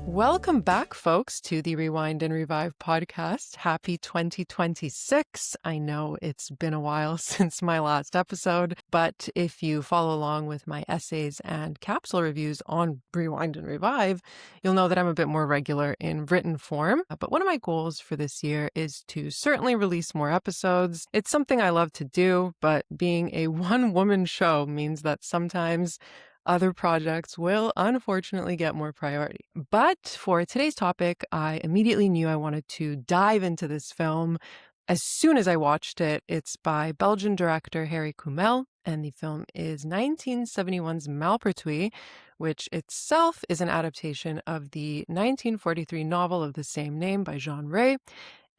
Welcome back, folks, to the Rewind and Revive podcast. Happy 2026. I know it's been a while since my last episode, but if you follow along with my essays and capsule reviews on Rewind and Revive, you'll know that I'm a bit more regular in written form. But one of my goals for this year is to certainly release more episodes. It's something I love to do, but being a one-woman show means that sometimes other projects will unfortunately get more priority. But for today's topic, I immediately knew I wanted to dive into this film as soon as I watched it. It's by Belgian director Harry Kümel, and the film is 1971's Malpertuis, which itself is an adaptation of the 1943 novel of the same name by Jean Rey.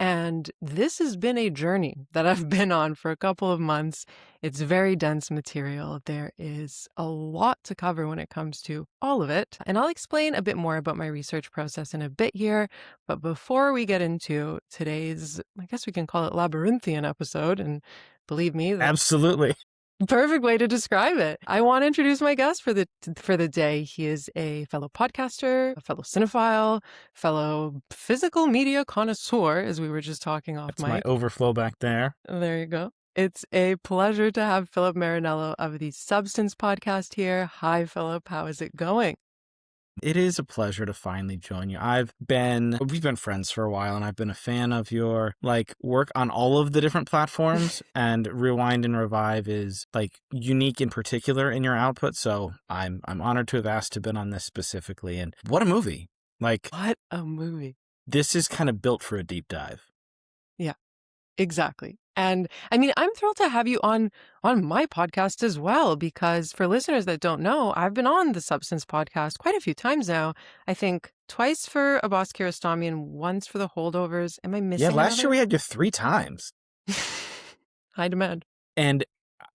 And this has been a journey that I've been on for a couple of months. It's very dense material. There is a lot to cover when it comes to all of it. And I'll explain a bit more about my research process in a bit here. But before we get into today's, I guess we can call it labyrinthine episode, and believe me, absolutely perfect way to describe it. I want to introduce my guest for the day. He is a fellow podcaster, a fellow cinephile, fellow physical media connoisseur, as we were just talking off That's mic. my overflow back there. There you go. It's a pleasure to have Philip Marinello of the Substance podcast here. Hi, Philip. How is it going? It is a pleasure to finally join you. We've been friends for a while, and I've been a fan of your work on all of the different platforms, and Rewind and Revive is unique in particular in your output. So I'm honored to have asked to be on this specifically. And what a movie. What a movie. This is kind of built for a deep dive. Yeah, exactly. And I mean, I'm thrilled to have you on my podcast as well, because for listeners that don't know, I've been on the Substance podcast quite a few times now. I think twice for Abbas Kiarostami and once for the Holdovers. Am I missing? Yeah, last year we had you 3 times. High demand. And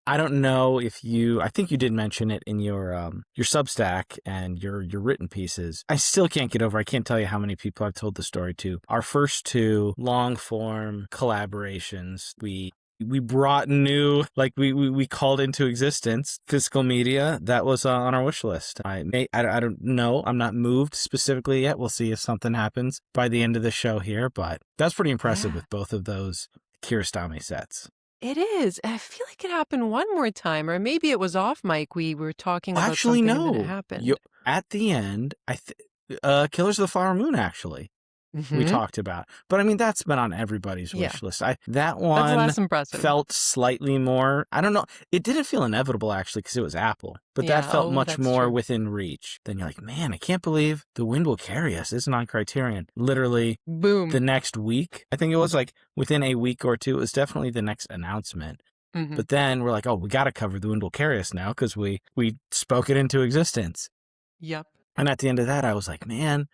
I don't know if I think you did mention it in your Substack and your written pieces. I still can't get over. I can't tell you how many people I've told the story to. Our first 2 long form collaborations, we brought new, we called into existence physical media that was on our wish list. I don't know. I'm not moved specifically yet. We'll see if something happens by the end of the show here, but that's pretty impressive with both of those Kiarostami sets. It is. I feel like it happened one more time, or maybe it was off mic. We were talking about actually, something no. and then it happened. At the end, Killers of the Flower Moon, actually. Mm-hmm. We talked about. But I mean, that's been on everybody's wish list. That one that's less impressive. Felt slightly more, I don't know, it didn't feel inevitable actually because it was Apple, but that felt much more within reach. Then you're like, man, I can't believe The Wind Will Carry Us isn't on Criterion. Literally, boom. The next week, I think it was within a week or 2, it was definitely the next announcement. Mm-hmm. But then we're like, oh, we got to cover The Wind Will Carry Us now because we spoke it into existence. Yep. And at the end of that, I was like, man,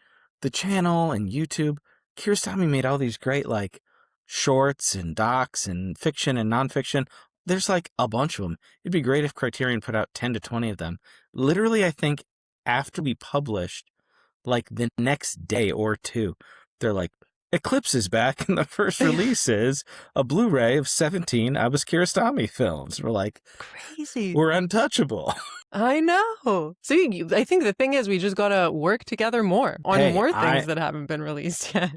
the channel and YouTube, Kiarostami made all these great shorts and docs and fiction and nonfiction. There's a bunch of them. It'd be great if Criterion put out 10 to 20 of them. Literally, I think after we published, the next day or 2, they're like, Eclipse is back, and the first release is a Blu-ray of 17 Abbas Kiarostami films. We're like, crazy. We're untouchable. I know. So I think the thing is we just got to work together more on more things that haven't been released yet.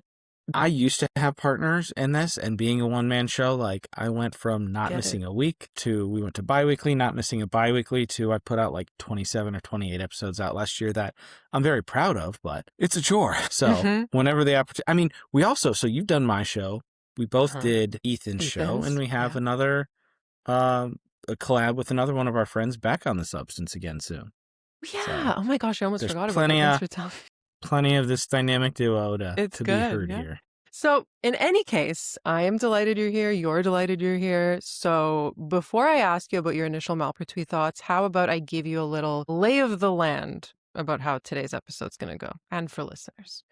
I used to have partners in this, and being a one-man show, I went from not missing a week to we went to bi-weekly, not missing a bi-weekly, to I put out 27 or 28 episodes out last year that I'm very proud of, but it's a chore. So whenever the opportunity, I mean, we also, so you've done my show, we both did Ethan's show, and we have another a collab with another one of our friends back on the Substance again soon. Yeah. So oh my gosh, I almost forgot about that. Plenty of this dynamic duo to be heard here. So in any case, I am delighted you're here. You're delighted you're here. So before I ask you about your initial Malpertuis thoughts, how about I give you a little lay of the land about how today's episode's going to go, and for listeners.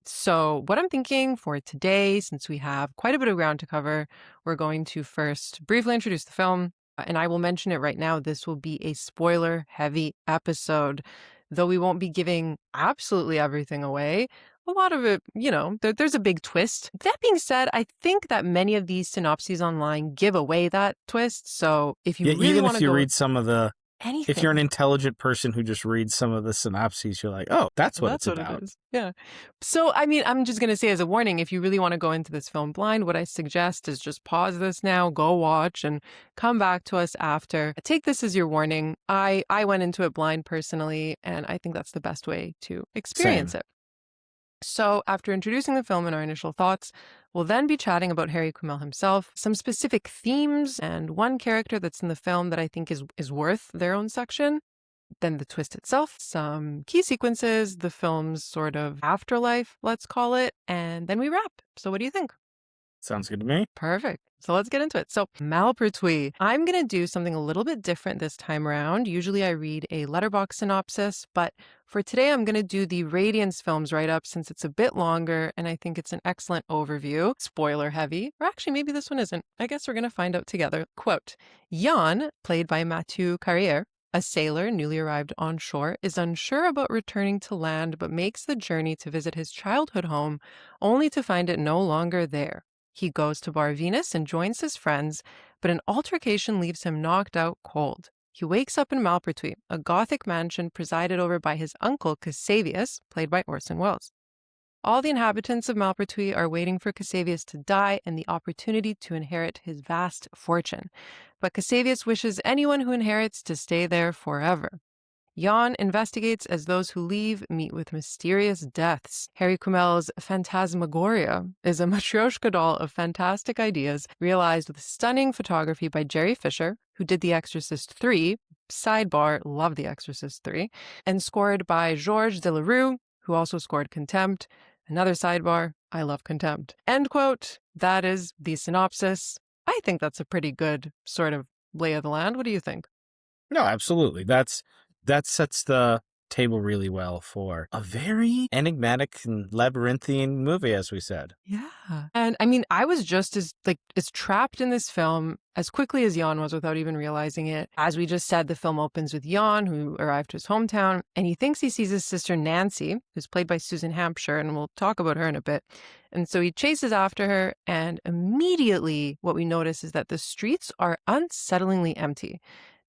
So what I'm thinking for today, since we have quite a bit of ground to cover, we're going to first briefly introduce the film, and I will mention it right now. This will be a spoiler-heavy episode. Though we won't be giving absolutely everything away, a lot of it, there's a big twist. That being said, I think that many of these synopses online give away that twist. So if you really even want if you read some of the If you're an anything. intelligent person who just reads some of the synopses, you're like, oh, that's what it's That's what it about. is. Yeah. So, I mean, I'm just going to say as a warning, if you really want to go into this film blind, what I suggest is just pause this now, go watch, and come back to us after. Take this as your warning. I went into it blind personally, and I think that's the best way to experience Same. it. So, after introducing the film and our initial thoughts, we'll then be chatting about Harry Kumel himself, some specific themes, and one character that's in the film that I think is worth their own section. Then the twist itself, some key sequences, the film's sort of afterlife, let's call it, and then we wrap. So, what do you think? Sounds good to me. Perfect. So let's get into it. So, Malpertuis. I'm going to do something a little bit different this time around. Usually I read a letterbox synopsis, but for today I'm going to do the Radiance Films write-up since it's a bit longer and I think it's an excellent overview. Spoiler heavy. Or actually, maybe this one isn't. I guess we're going to find out together. Quote, Jan, played by Mathieu Carrière, a sailor newly arrived on shore, is unsure about returning to land but makes the journey to visit his childhood home only to find it no longer there. He goes to Bar Venus and joins his friends, but an altercation leaves him knocked out cold. He wakes up in Malpertuis, a Gothic mansion presided over by his uncle Cassavius, played by Orson Welles. All the inhabitants of Malpertuis are waiting for Cassavius to die and the opportunity to inherit his vast fortune. But Cassavius wishes anyone who inherits to stay there forever. Jan investigates as those who leave meet with mysterious deaths. Harry Kumel's Phantasmagoria is a matryoshka doll of fantastic ideas realized with stunning photography by Jerry Fisher, who did The Exorcist 3, sidebar, love The Exorcist 3, and scored by Georges Delerue, who also scored Contempt, another sidebar, I love Contempt. End quote. That is the synopsis. I think that's a pretty good sort of lay of the land. What do you think? No, absolutely. That sets the table really well for a very enigmatic and labyrinthine movie, as we said. Yeah. And I mean, I was just as trapped in this film as quickly as Jan was without even realizing it. As we just said, the film opens with Jan, who arrived to his hometown, and he thinks he sees his sister Nancy, who's played by Susan Hampshire, and we'll talk about her in a bit. And so he chases after her, and immediately what we notice is that the streets are unsettlingly empty.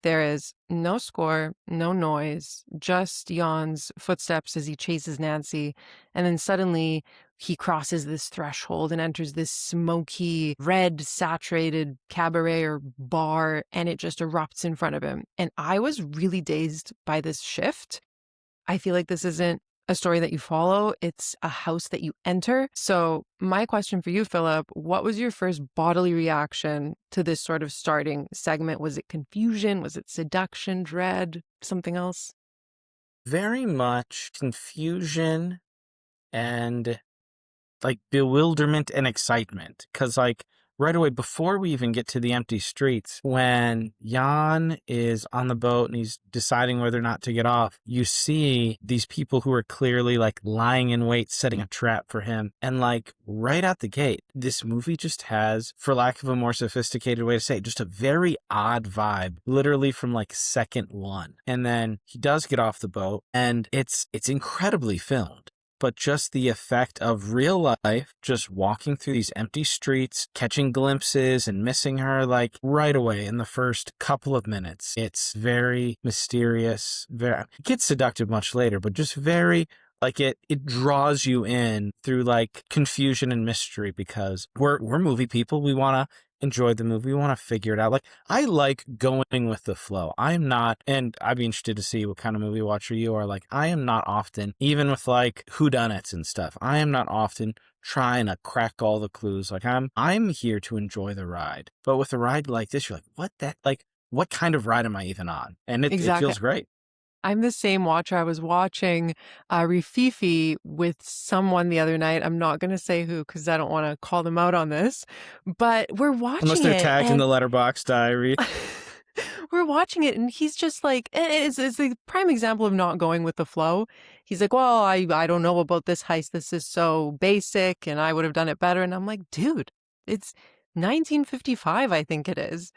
There is no score, no noise, just Jan's footsteps as he chases Nancy. And then suddenly he crosses this threshold and enters this smoky, red, saturated cabaret or bar, and it just erupts in front of him. And I was really dazed by this shift. I feel like this isn't a story that you follow. It's a house that you enter. So my question for you, Philip, what was your first bodily reaction to this sort of starting segment? Was it confusion? Was it seduction, dread, something else? Very much confusion and like bewilderment and excitement. Because like right away, before we even get to the empty streets, when Jan is on the boat and he's deciding whether or not to get off, you see these people who are clearly like lying in wait, setting a trap for him. And like right out the gate, this movie just has, for lack of a more sophisticated way to say it, just a very odd vibe, literally from like second one. And then he does get off the boat and it's incredibly filmed. But just the effect of real life, just walking through these empty streets, catching glimpses and missing her, like right away in the first couple of minutes. It's very mysterious, it gets seductive much later, but just very, like it draws you in through like confusion and mystery because we're movie people. We want to enjoy the movie. We want to figure it out. Like I like going with the flow. I'm not, and I'd be interested to see what kind of movie watcher you are. Like I am not often, even with like whodunits and stuff, I am not often trying to crack all the clues. Like I'm here to enjoy the ride. But with a ride like this, you're like, what kind of ride am I even on? And it Exactly. feels great. I'm the same watcher. I was watching Rififi with someone the other night. I'm not going to say who because I don't want to call them out on this, but we're watching Unless they're it. tagged in the letterbox diary. We're watching it and he's just like, it's the prime example of not going with the flow. He's like, well, I don't know about this heist. This is so basic and I would have done it better. And I'm like, dude, it's 1955, I think it is.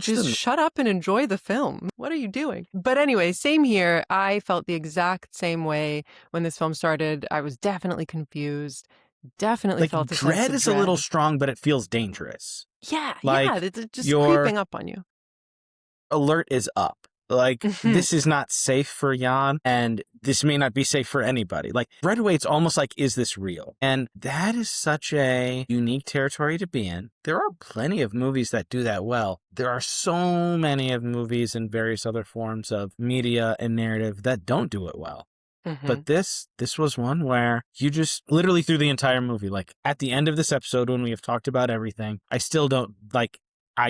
Just shut up and enjoy the film. What are you doing? But anyway, same here. I felt the exact same way when this film started. I was definitely confused. Definitely like felt a dread sense of is dread. a little strong, but it feels dangerous. Yeah, Like, yeah. It's just creeping up on you. Alert is up. Like, this is not safe for Jan, and this may not be safe for anybody. Like, right away, it's almost like, is this real? And that is such a unique territory to be in. There are plenty of movies that do that well. There are so many of movies and various other forms of media and narrative that don't do it well. But this was one where you just literally through the entire movie, like at the end of this episode when we have talked about everything, I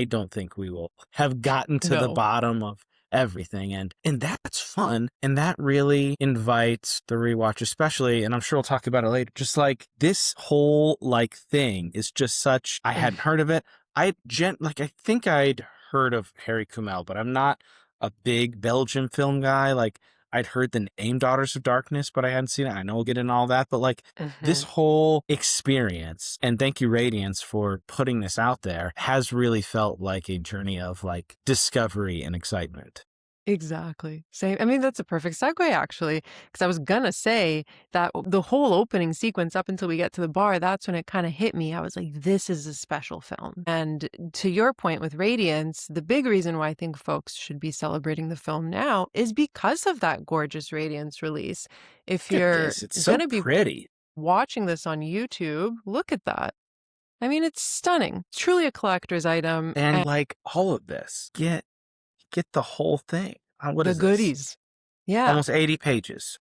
don't think we will have gotten to the bottom of everything. And that's fun. And that really invites the rewatch, especially, and I'm sure we'll talk about it later, just like this whole like thing is just such, I hadn't heard of it. I think I'd heard of Harry Kumel, but I'm not a big Belgian film guy. Like, I'd heard the name Daughters of Darkness, but I hadn't seen it. I know we'll get into all that, but like this whole experience, and thank you, Radiance, for putting this out there, has really felt like a journey of like discovery and excitement. Exactly. Same. I mean, that's a perfect segue, actually, because I was going to say that the whole opening sequence up until we get to the bar, that's when it kind of hit me. I was like, this is a special film. And to your point with Radiance, the big reason why I think folks should be celebrating the film now is because of that gorgeous Radiance release. If you're going to be pretty watching this on YouTube, look at that. I mean, it's stunning. It's truly a collector's item. And like all of this, get the whole thing. What the is goodies. This? Yeah. Almost 80 pages.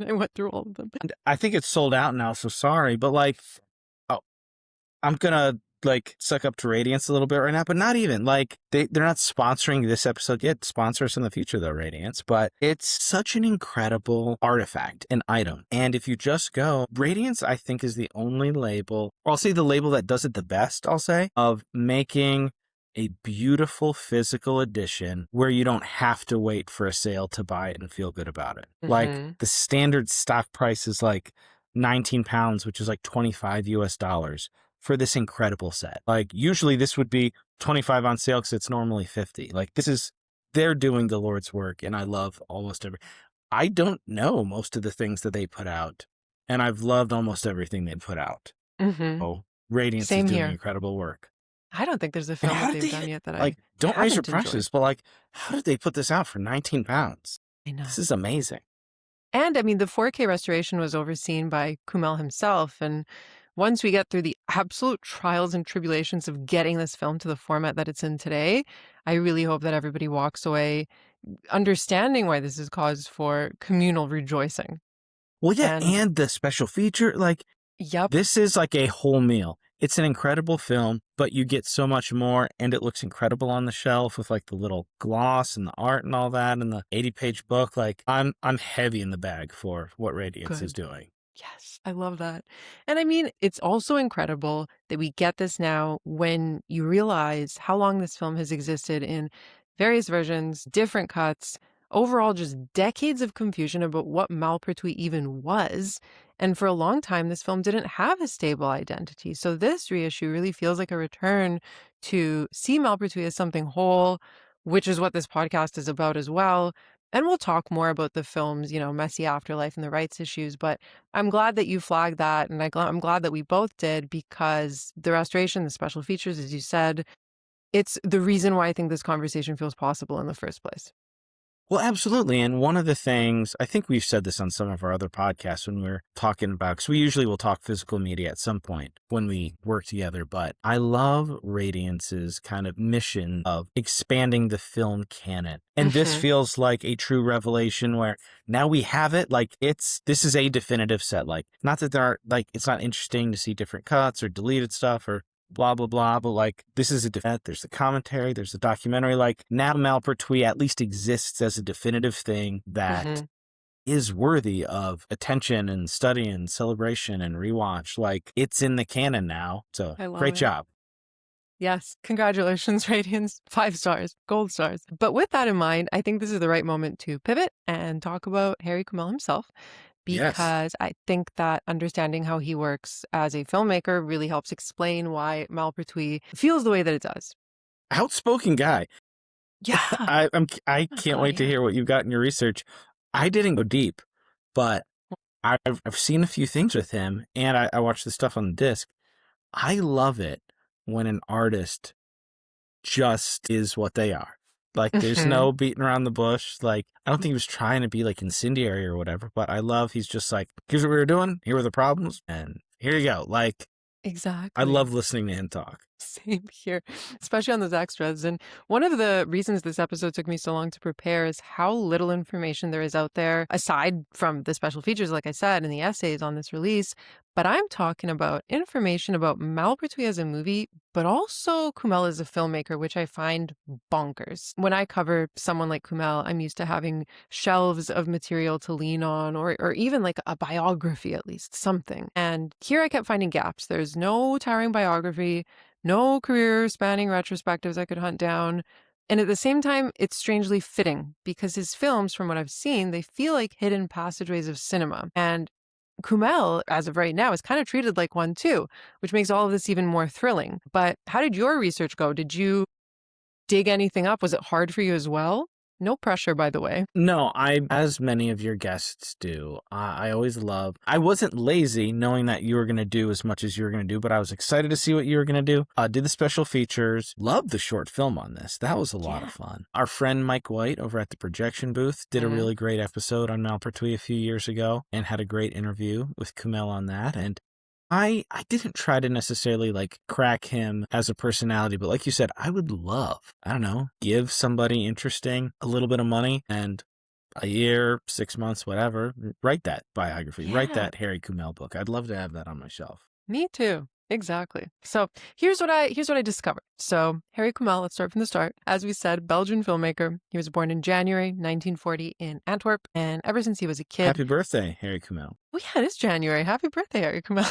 I went through all of them. And I think it's sold out now, so sorry. But like, I'm going to like suck up to Radiance a little bit right now, but not even. Like, they're not sponsoring this episode yet. Sponsor us in the future though, Radiance. But it's such an incredible artifact, an item. And if you just go, Radiance, I think, is the only label, or I'll say the label that does it the best, I'll say, of making a beautiful physical edition where you don't have to wait for a sale to buy it and feel good about it. Like, the standard stock price is like £19, which is like 25 US dollars for this incredible set. Like, usually this would be 25 on sale because it's normally 50. Like, they're doing the Lord's work, and I love almost I don't know most of the things that they put out, and I've loved almost everything they put out. Oh, Radiance is doing incredible work. I don't think there's a film that they've done yet that like, don't raise your prices, but like, how did they put this out for £19? I know. This is amazing. And I mean, the 4K restoration was overseen by Kumel himself. And once we get through the absolute trials and tribulations of getting this film to the format that it's in today, I really hope that everybody walks away understanding why this is cause for communal rejoicing. Well, yeah, and the special feature, like, this is like a whole meal. It's an incredible film, but you get so much more, and it looks incredible on the shelf with like the little gloss and the art and all that, and the 80-page book. Like, I'm heavy in the bag for what Radiance is doing. Yes, I love that. And I mean, it's also incredible that we get this now when you realize how long this film has existed in various versions, different cuts, overall just decades of confusion about what Malpertuis even was. And for a long time, this film didn't have a stable identity. So this reissue really feels like a return to see Malpertuis as something whole, which is what this podcast is about as well. And we'll talk more about the film's, messy afterlife and the rights issues. But I'm glad that you flagged that. And I'm glad that we both did, because the restoration, the special features, as you said, it's the reason why I think this conversation feels possible in the first place. Well, absolutely. And one of the things, I think we've said this on some of our other podcasts when we're talking about, because we usually will talk physical media at some point when we work together, but I love Radiance's kind of mission of expanding the film canon. And this feels like a true revelation where now we have it. Like, this is a definitive set. Like, not that there are, like, it's not interesting to see different cuts or deleted stuff or blah, blah, blah. But like, this is there's the commentary, there's the documentary. Like, now Malpertuis at least exists as a definitive thing that is worthy of attention and study and celebration and rewatch. Like, it's in the canon now. So great job. Yes. Congratulations, Radiance. 5 stars, gold stars. But with that in mind, I think this is the right moment to pivot and talk about Harry Kumel himself. Because I think that understanding how he works as a filmmaker really helps explain why Malpertuis feels the way that it does. Outspoken guy. Yeah. I can't wait to hear what you've got in your research. I didn't go deep, but I've seen a few things with him, and I watched the stuff on the disc. I love it when an artist just is what they are. Like, there's Mhm. no beating around the bush. Like, I don't think he was trying to be, like, incendiary or whatever, but I love he's just like, here's what we were doing, here were the problems, and here you go. Like, I Exactly. love listening to him talk. Same here, especially on those extras. And one of the reasons this episode took me so long to prepare is how little information there is out there, aside from the special features, like I said, and the essays on this release. But I'm talking about information about Malpertuis as a movie, but also Kumel as a filmmaker, which I find bonkers. When I cover someone like Kumel, I'm used to having shelves of material to lean on, or even like a biography, at least something. And here I kept finding gaps. There's no towering biography, no career spanning retrospectives I could hunt down. And at the same time, it's strangely fitting because his films, from what I've seen, they feel like hidden passageways of cinema. And Kumel, as of right now, is kind of treated like one too, which makes all of this even more thrilling. But how did your research go? Did you dig anything up? Was it hard for you as well? No pressure, by the way. No, as many of your guests do, I always love, I wasn't lazy knowing that you were going to do as much as you were going to do, but I was excited to see what you were going to do. Did the special features, loved the short film on this. That was a lot of fun. Our friend Mike White over at the projection booth did a really great episode on Malpertuis a few years ago and had a great interview with Kumel on that. And I didn't try to necessarily like crack him as a personality, but like you said, I would love, I don't know, give somebody interesting a little bit of money and a year, 6 months, whatever, write that biography, write that Harry Kumel book. I'd love to have that on my shelf. Me too. Exactly. So here's what I discovered. So Harry Kumel, let's start from the start. As we said, Belgian filmmaker. He was born in January 1940 in Antwerp, and ever since he was a kid. Happy birthday, Harry Kumel. Oh yeah, it is January. Happy birthday, Harry Kumel.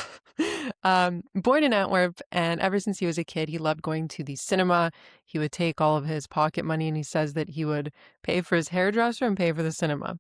Born in Antwerp, and ever since he was a kid, he loved going to the cinema. He would take all of his pocket money, and he says that he would pay for his hairdresser and pay for the cinema.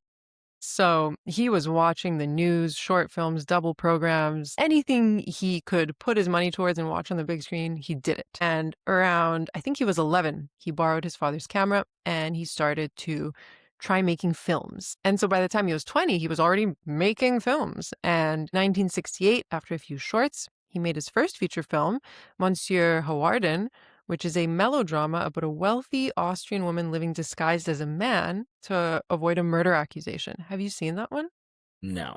So he was watching the news, short films, double programs, anything he could put his money towards and watch on the big screen, he did it. And around, I think he was 11, he borrowed his father's camera and he started to try making films. And so by the time he was 20, he was already making films. And 1968, after a few shorts, he made his first feature film, Monsieur Hawarden, which is a melodrama about a wealthy Austrian woman living disguised as a man to avoid a murder accusation. Have you seen that one? No.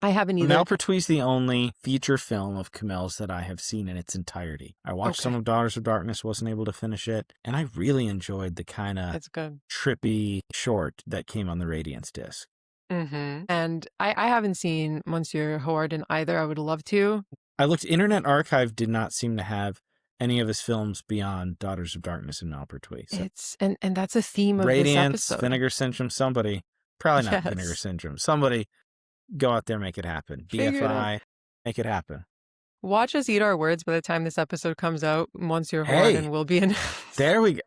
I haven't either. Malpertuis the only feature film of Kumel's that I have seen in its entirety. I watched some of Daughters of Darkness, wasn't able to finish it, and I really enjoyed the kind of trippy short that came on the Radiance disc. And I haven't seen Monsieur Hawarden either. I would love to. I looked, Internet Archive did not seem to have any of his films beyond Daughters of Darkness and Malpertuis. So. It's and that's a theme of Radiance, this episode. Vinegar Syndrome, somebody, probably not Vinegar Syndrome, somebody go out there, make it happen. BFI, make it happen. Watch us eat our words. By the time this episode comes out, Monsieur Hawarden will be in. There we go.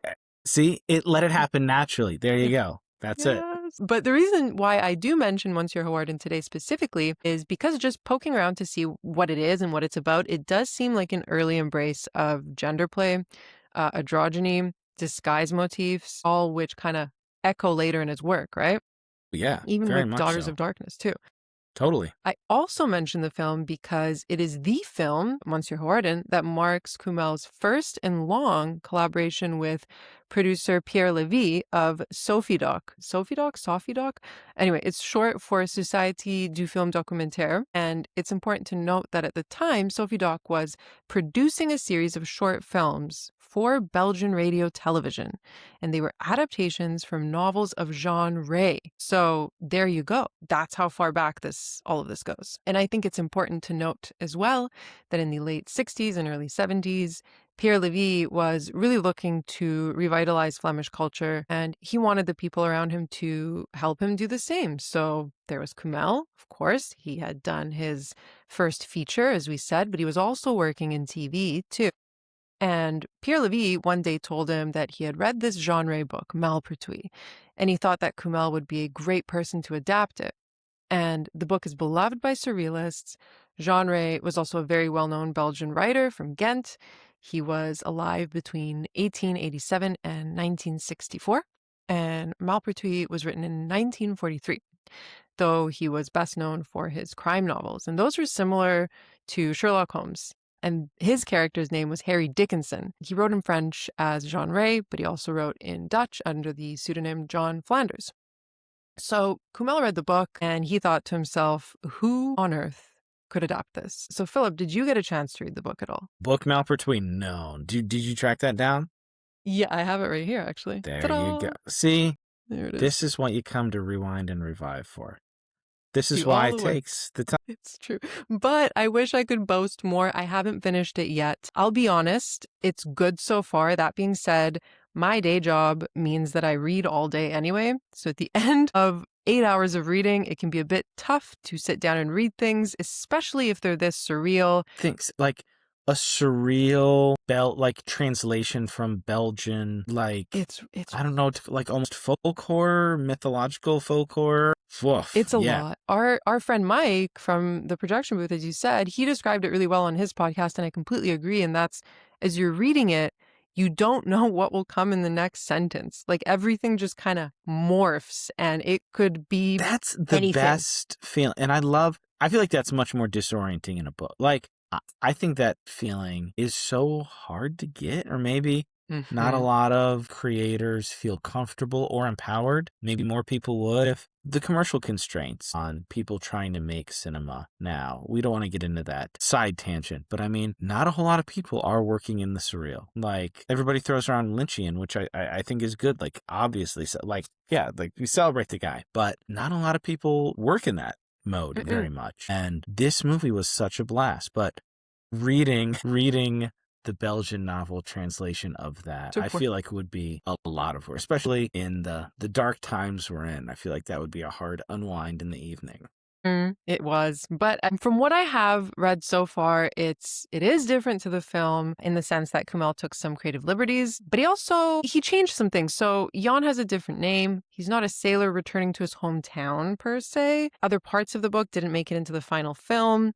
See, let it happen naturally. There you go. That's it. But the reason why I do mention Monsieur Hawarden today specifically is because just poking around to see what it is and what it's about, it does seem like an early embrace of gender play, androgyny, disguise motifs, all which kind of echo later in his work, right? Yeah, even very with much Daughters so. of Darkness too. Totally. I also mention the film because it is the film, Monsieur Hawarden, that marks Kumel's first and long collaboration with producer Pierre Lévy of Sophie-Doc. Sophie-Doc? Sophie-Doc? Anyway, it's short for Société du Film Documentaire, and it's important to note that at the time, Sophie-Doc was producing a series of short films for Belgian radio television, and they were adaptations from novels of Jean Rey. So there you go. That's how far back all of this goes. And I think it's important to note as well that in the late 60s and early 70s, Pierre Lévy was really looking to revitalize Flemish culture, and he wanted the people around him to help him do the same. So there was Kumel, of course. He had done his first feature, as we said, but he was also working in TV too. And Pierre Lévy one day told him that he had read this genre book, Malpertuis, and he thought that Kumel would be a great person to adapt it. And the book is beloved by surrealists. Jean Rey was also a very well-known Belgian writer from Ghent. He was alive between 1887 and 1964, and Malpertuis was written in 1943, though he was best known for his crime novels. And those were similar to Sherlock Holmes. and his character's name was Harry Dickinson. He wrote in French as Jean Ray, but he also wrote in Dutch under the pseudonym John Flanders. So Kumel read the book and he thought to himself, who on earth could adapt this? So Philip, did you get a chance to read the book at all? Book Malpertuis? No. Did you track that down? Yeah, I have it right here, actually. There Ta-da! you go. See, there it is. This is what you come to Rewind and Revive for. This is Do why all it the work. takes the time. It's true. But I wish I could boast more. I haven't finished it yet. I'll be honest, it's good so far. That being said, my day job means that I read all day anyway. So at the end of 8 hours of reading, it can be a bit tough to sit down and read things, especially if they're this surreal. Things like a surreal translation from Belgian, It's I don't know, like almost folklore, mythological folklore. Woof, It's a yeah. lot. Our friend Mike from the production booth, as you said, he described it really well on his podcast, and I completely agree. And that's, as you're reading it, you don't know what will come in the next sentence. Like everything just kind of morphs, and it could be That's the anything. best feeling. And I feel like that's much more disorienting in a book. Like, I think that feeling is so hard to get, or maybe not a lot of creators feel comfortable or empowered. Maybe more people would if the commercial constraints on people trying to make cinema now. We don't want to get into that side tangent, but I mean, not a whole lot of people are working in the surreal. Like, everybody throws around Lynchian, which I think is good. Like, obviously, so, we celebrate the guy, but not a lot of people work in that mode very much. And this movie was such a blast, but reading the Belgian novel translation of that, I feel like would be a lot of work, especially in the dark times we're in. I feel like that would be a hard unwind in the evening. It was. But from what I have read so far, it is different to the film in the sense that Kumel took some creative liberties, but he changed some things. So Jan has a different name. He's not a sailor returning to his hometown per se. Other parts of the book didn't make it into the final film.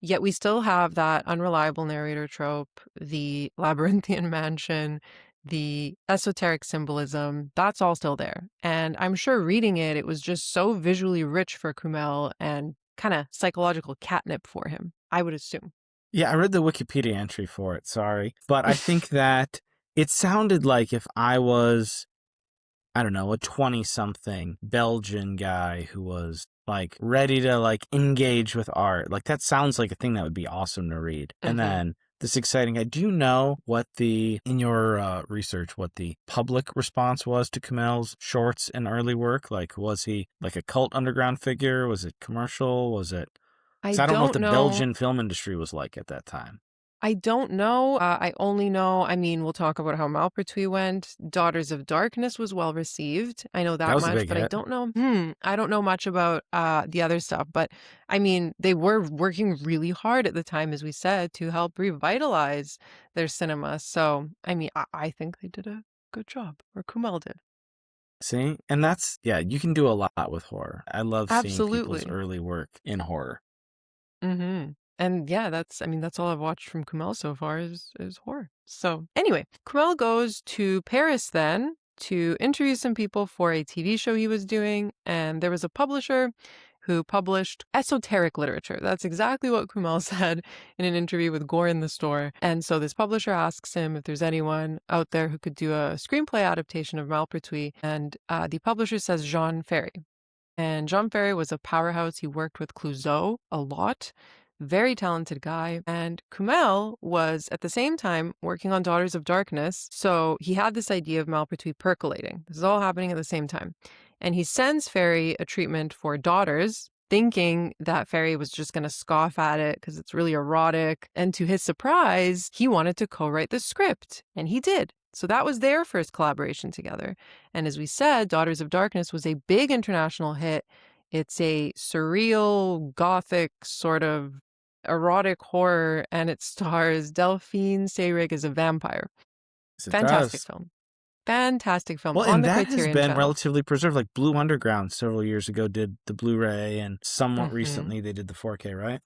Yet we still have that unreliable narrator trope, the labyrinthian mansion, the esoteric symbolism. That's all still there. And I'm sure reading it, it was just so visually rich for Kumel and kind of psychological catnip for him, I would assume. Yeah, I read the Wikipedia entry for it, sorry. But I think that it sounded like if I was, I don't know, a 20-something Belgian guy who was ready to engage with art. That sounds like a thing that would be awesome to read. And then this exciting guy. Do you know in your research, what the public response was to Kumel's shorts and early work? Was he a cult underground figure? Was it commercial? Was it? I don't know what the Belgian film industry was like at that time. I don't know. I only know, we'll talk about how Malpertuis went. Daughters of Darkness was well received. I know that was much, a big but hit. I don't know. I don't know much about the other stuff. But they were working really hard at the time, as we said, to help revitalize their cinema. So, I think they did a good job, or Kumel did. See? And that's, you can do a lot with horror. I love seeing people's early work in horror. And yeah, that's all I've watched from Kumel so far is horror. So anyway, Kumel goes to Paris then to interview some people for a TV show he was doing. And there was a publisher who published esoteric literature. That's exactly what Kumel said in an interview with Gore in the Store. And so this publisher asks him if there's anyone out there who could do a screenplay adaptation of Malpertuis. And the publisher says Jean Ferry. And Jean Ferry was a powerhouse. He worked with Clouseau a lot. Very talented guy. And Kumel was at the same time working on Daughters of Darkness. So he had this idea of Malpertuis percolating. This is all happening at the same time. And he sends Ferry a treatment for Daughters, thinking that Ferry was just going to scoff at it because it's really erotic. And to his surprise, he wanted to co-write the script. And he did. So that was their first collaboration together. And as we said, Daughters of Darkness was a big international hit. It's a surreal, gothic sort of erotic horror, and it stars Delphine Seyrig as a vampire. Fantastic film. Fantastic film. Well, on and the that Criterion has been channel. Relatively preserved. Blue Underground several years ago did the Blu-ray, and somewhat recently they did the 4K, right?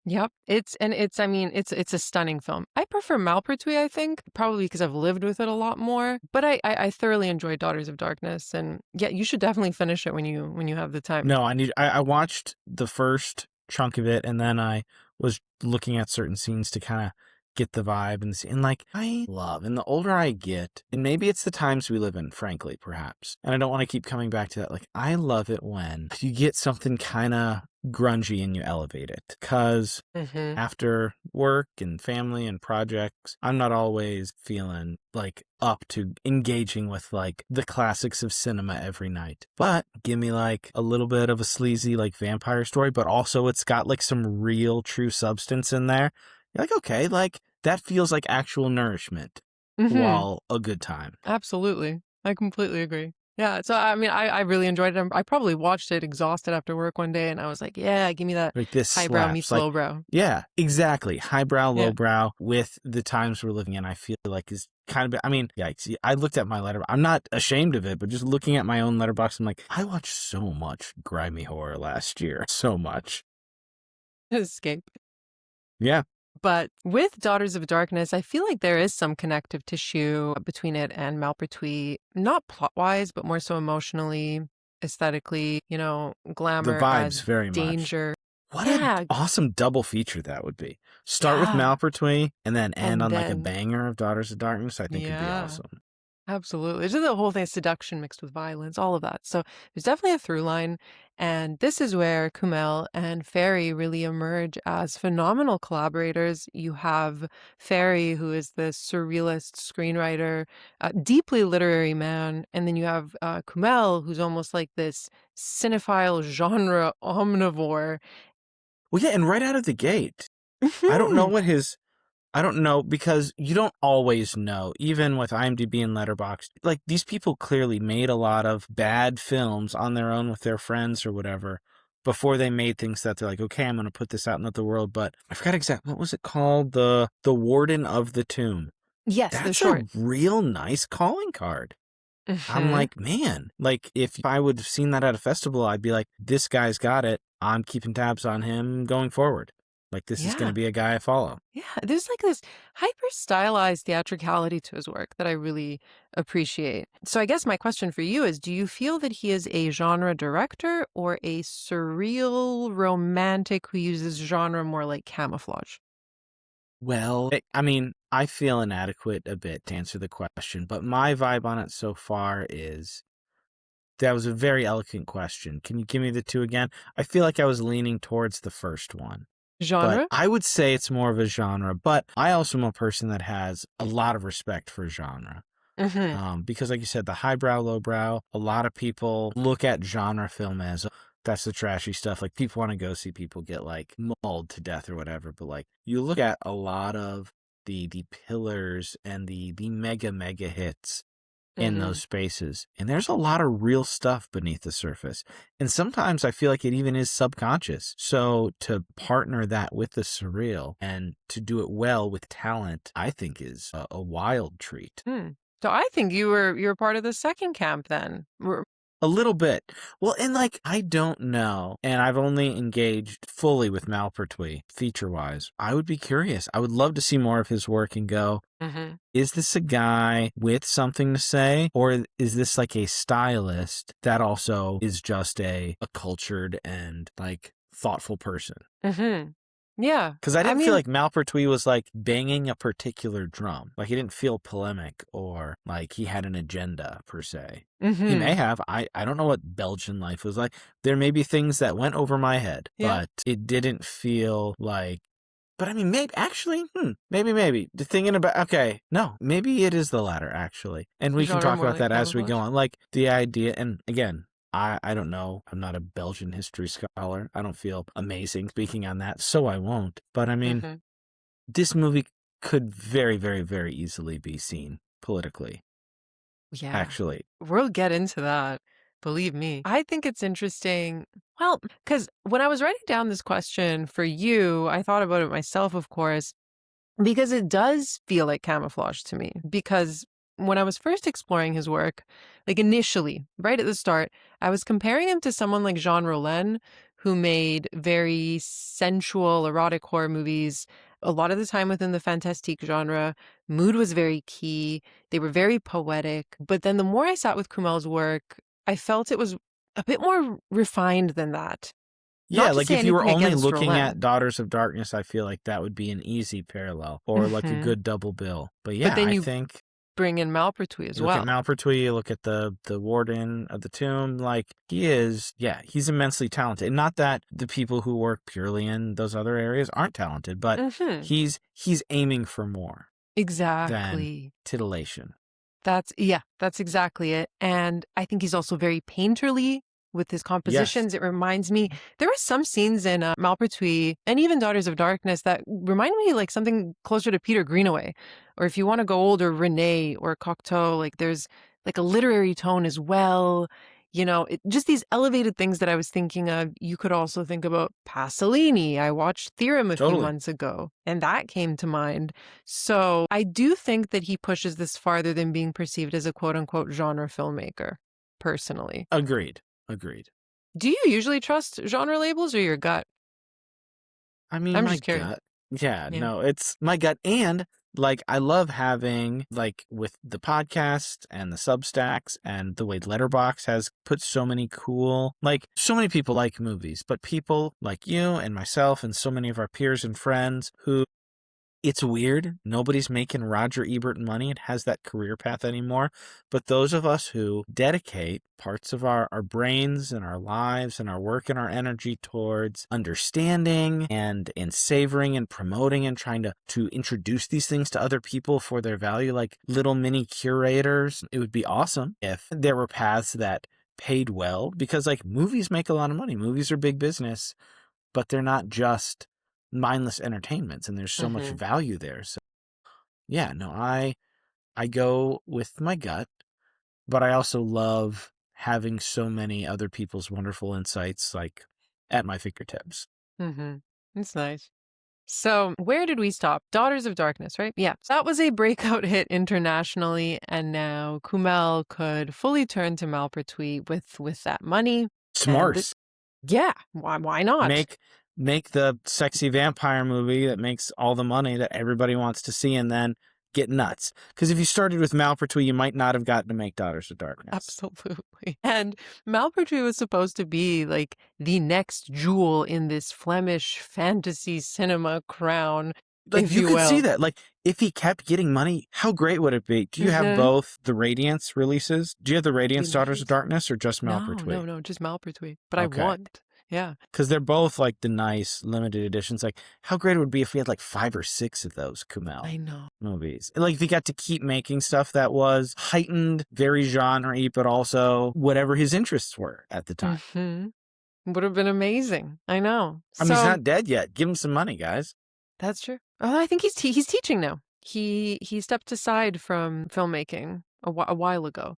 Yep. It's a stunning film. I prefer Malpertuis, I think, probably because I've lived with it a lot more. But I thoroughly enjoyed Daughters of Darkness, and yeah, you should definitely finish it when you have the time. No, I watched the first chunk of it, and then I was looking at certain scenes to kind of get the vibe and like I love, and the older I get, and maybe it's the times we live in, frankly, perhaps, and I don't want to keep coming back to that, like I love it when you get something kind of grungy and you elevate it, because after work and family and projects, I'm not always feeling like up to engaging with like the classics of cinema every night. But give me like a little bit of a sleazy like vampire story, but also it's got like some real true substance in there. You're like, okay, like that feels like actual nourishment while a good time. Absolutely. I completely agree. Yeah, so I mean, I really enjoyed it. I probably watched it exhausted after work one day, and I was like, yeah, give me that Like this highbrow slaps. meets Like, lowbrow. yeah, exactly. Highbrow, Yeah. lowbrow with the times we're living in, I feel like is kind of, I mean, yikes. I looked at my letter. I'm not ashamed of it, but just looking at my own letterbox, I'm like, I watched so much grimy horror last year. So much. Escape. Yeah. But with Daughters of Darkness, I feel like there is some connective tissue between it and Malpertuis, not plot-wise, but more so emotionally, aesthetically, you know, The glamour as vibes very much. danger. What Yeah. an awesome double feature that would be. Start with Yeah. Malpertuis and then end And on like a then- banger of Daughters of Darkness. I think it'd be Yeah. awesome. Absolutely. It's just the whole thing, seduction mixed with violence, all of that. So there's definitely a through line. And this is where Kumel and Ferry really emerge as phenomenal collaborators. You have Ferry, who is the surrealist screenwriter, deeply literary man. And then you have Kumel, who's almost like this cinephile genre omnivore. Well, yeah, and right out of the gate, I don't know what his... I don't know, because you don't always know, even with IMDb and Letterboxd. Like, these people clearly made a lot of bad films on their own with their friends or whatever before they made things that they're like, okay, I'm going to put this out into the world. But I forgot exactly, what was it called? The Warden of the Tomb. Yes, the That's short. a real nice calling card. I'm like, man, like if I would have seen that at a festival, I'd be like, this guy's got it. I'm keeping tabs on him going forward. Like, this is going to be a guy I follow. Yeah, there's like this hyper stylized theatricality to his work that I really appreciate. So I guess my question for you is, do you feel that he is a genre director or a surreal romantic who uses genre more like camouflage? Well, I mean, I feel inadequate a bit to answer the question, but my vibe on it so far is that was a very eloquent question. Can you give me the two again? I feel like I was leaning towards the first one. But Genre? I would say it's more of a genre, but I also am a person that has a lot of respect for genre. Because like you said, the highbrow, lowbrow, a lot of people look at genre film as that's the trashy stuff. Like, people want to go see people get like mauled to death or whatever. But like, you look at a lot of the pillars and the mega hits in those spaces, and there's a lot of real stuff beneath the surface, and sometimes I feel like it even is subconscious. So to partner that with the surreal and to do it well with talent, I think is a wild treat. So I think you're part of the second camp then. A little bit. Well, and like, I don't know, and I've only engaged fully with Malpertuis feature-wise. I would be curious. I would love to see more of his work and go, is this a guy with something to say, or is this like a stylist that also is just a cultured and like thoughtful person? Yeah. Because I didn't feel like Malpertuis was like banging a particular drum. Like, he didn't feel polemic or like he had an agenda per se. He may have. I don't know what Belgian life was like. There may be things that went over my head, but it didn't feel like... But I mean, maybe, actually, maybe. The thinking about, okay, no, maybe it is the latter, actually. And we can Genre talk more about like that as we go camouflage? on. Like, the idea, and again, I don't know. I'm not a Belgian history scholar. I don't feel amazing speaking on that, so I won't. But I mean, this movie could very, very, very easily be seen politically. Yeah. Actually. We'll get into that. Believe me. I think it's interesting. Well, because when I was writing down this question for you, I thought about it myself, of course, because it does feel like camouflage to me. Because when I was first exploring his work, like initially, right at the start, I was comparing him to someone like Jean Rollin, who made very sensual, erotic horror movies, a lot of the time within the fantastique genre. Mood was very key. They were very poetic. But then the more I sat with Kumel's work, I felt it was a bit more refined than that. Yeah, Not to like say if you were anything only against looking at Roland. Daughters of Darkness, I feel like that would be an easy parallel or like a good double bill. But But yeah, then I you think bring in Malpertuis as you look at well. Malpertuis, you look at the warden of the tomb, like he's immensely talented. And not that the people who work purely in those other areas aren't talented, but he's aiming for more than Exactly. titillation. That's exactly it. And I think he's also very painterly with his Yes, compositions. It reminds me, there are some scenes in Malpertuis and even Daughters of Darkness that remind me like something closer to Peter Greenaway. Or if you want to go older, Rene or Cocteau, like there's like a literary tone as well. You know, just these elevated things that I was thinking of. You could also think about Pasolini. I watched Theorem a few totally. months ago, and that came to mind. So I do think that he pushes this farther than being perceived as a quote unquote genre filmmaker, personally. Agreed. Do you usually trust genre labels or your gut? I mean, I'm my just curious. gut. Yeah, Yeah. no, it's my gut. And like, I love having, like, with the podcast and the Substacks and the way Letterbox has put so many cool, like, so many people like movies, but people like you and myself and so many of our peers and friends who it's weird. Nobody's making Roger Ebert money. It has that career path anymore. But those of us who dedicate parts of our brains and our lives and our work and our energy towards understanding and savoring and promoting and trying to introduce these things to other people for their value, like little mini curators, it would be awesome if there were paths that paid well, because like movies make a lot of money. Movies are big business, but they're not just mindless entertainments, and there's so much value there. So yeah, no, I go with my gut, but I also love having so many other people's wonderful insights like at my fingertips. It's nice. So where did we stop? Daughters of Darkness, right? Yeah. So that was a breakout hit internationally, and now Kumel could fully turn to Malpertuis with that money. And Smart. yeah, why not? Make the sexy vampire movie that makes all the money that everybody wants to see, and then get nuts. Because if you started with Malpertuis, you might not have gotten to make Daughters of Darkness. Absolutely. And Malpertuis was supposed to be like the next jewel in this Flemish fantasy cinema crown, Like, if you you could see will. that. Like, if he kept getting money, how great would it be? Do you have both the Radiance releases? Do you have the Radiance Daughters of Darkness or just Malpertuis? No, just Malpertuis. But I Okay. want. Yeah. Because they're both like the nice limited editions. Like, how great it would be if we had like 5 or 6 of those Kumel I know. movies. Like, if he got to keep making stuff that was heightened, very genre-y, but also whatever his interests were at the time. Would have been amazing. I know. I mean, he's not dead yet. Give him some money, guys. That's true. Oh, I think he's teaching now. He stepped aside from filmmaking a while ago.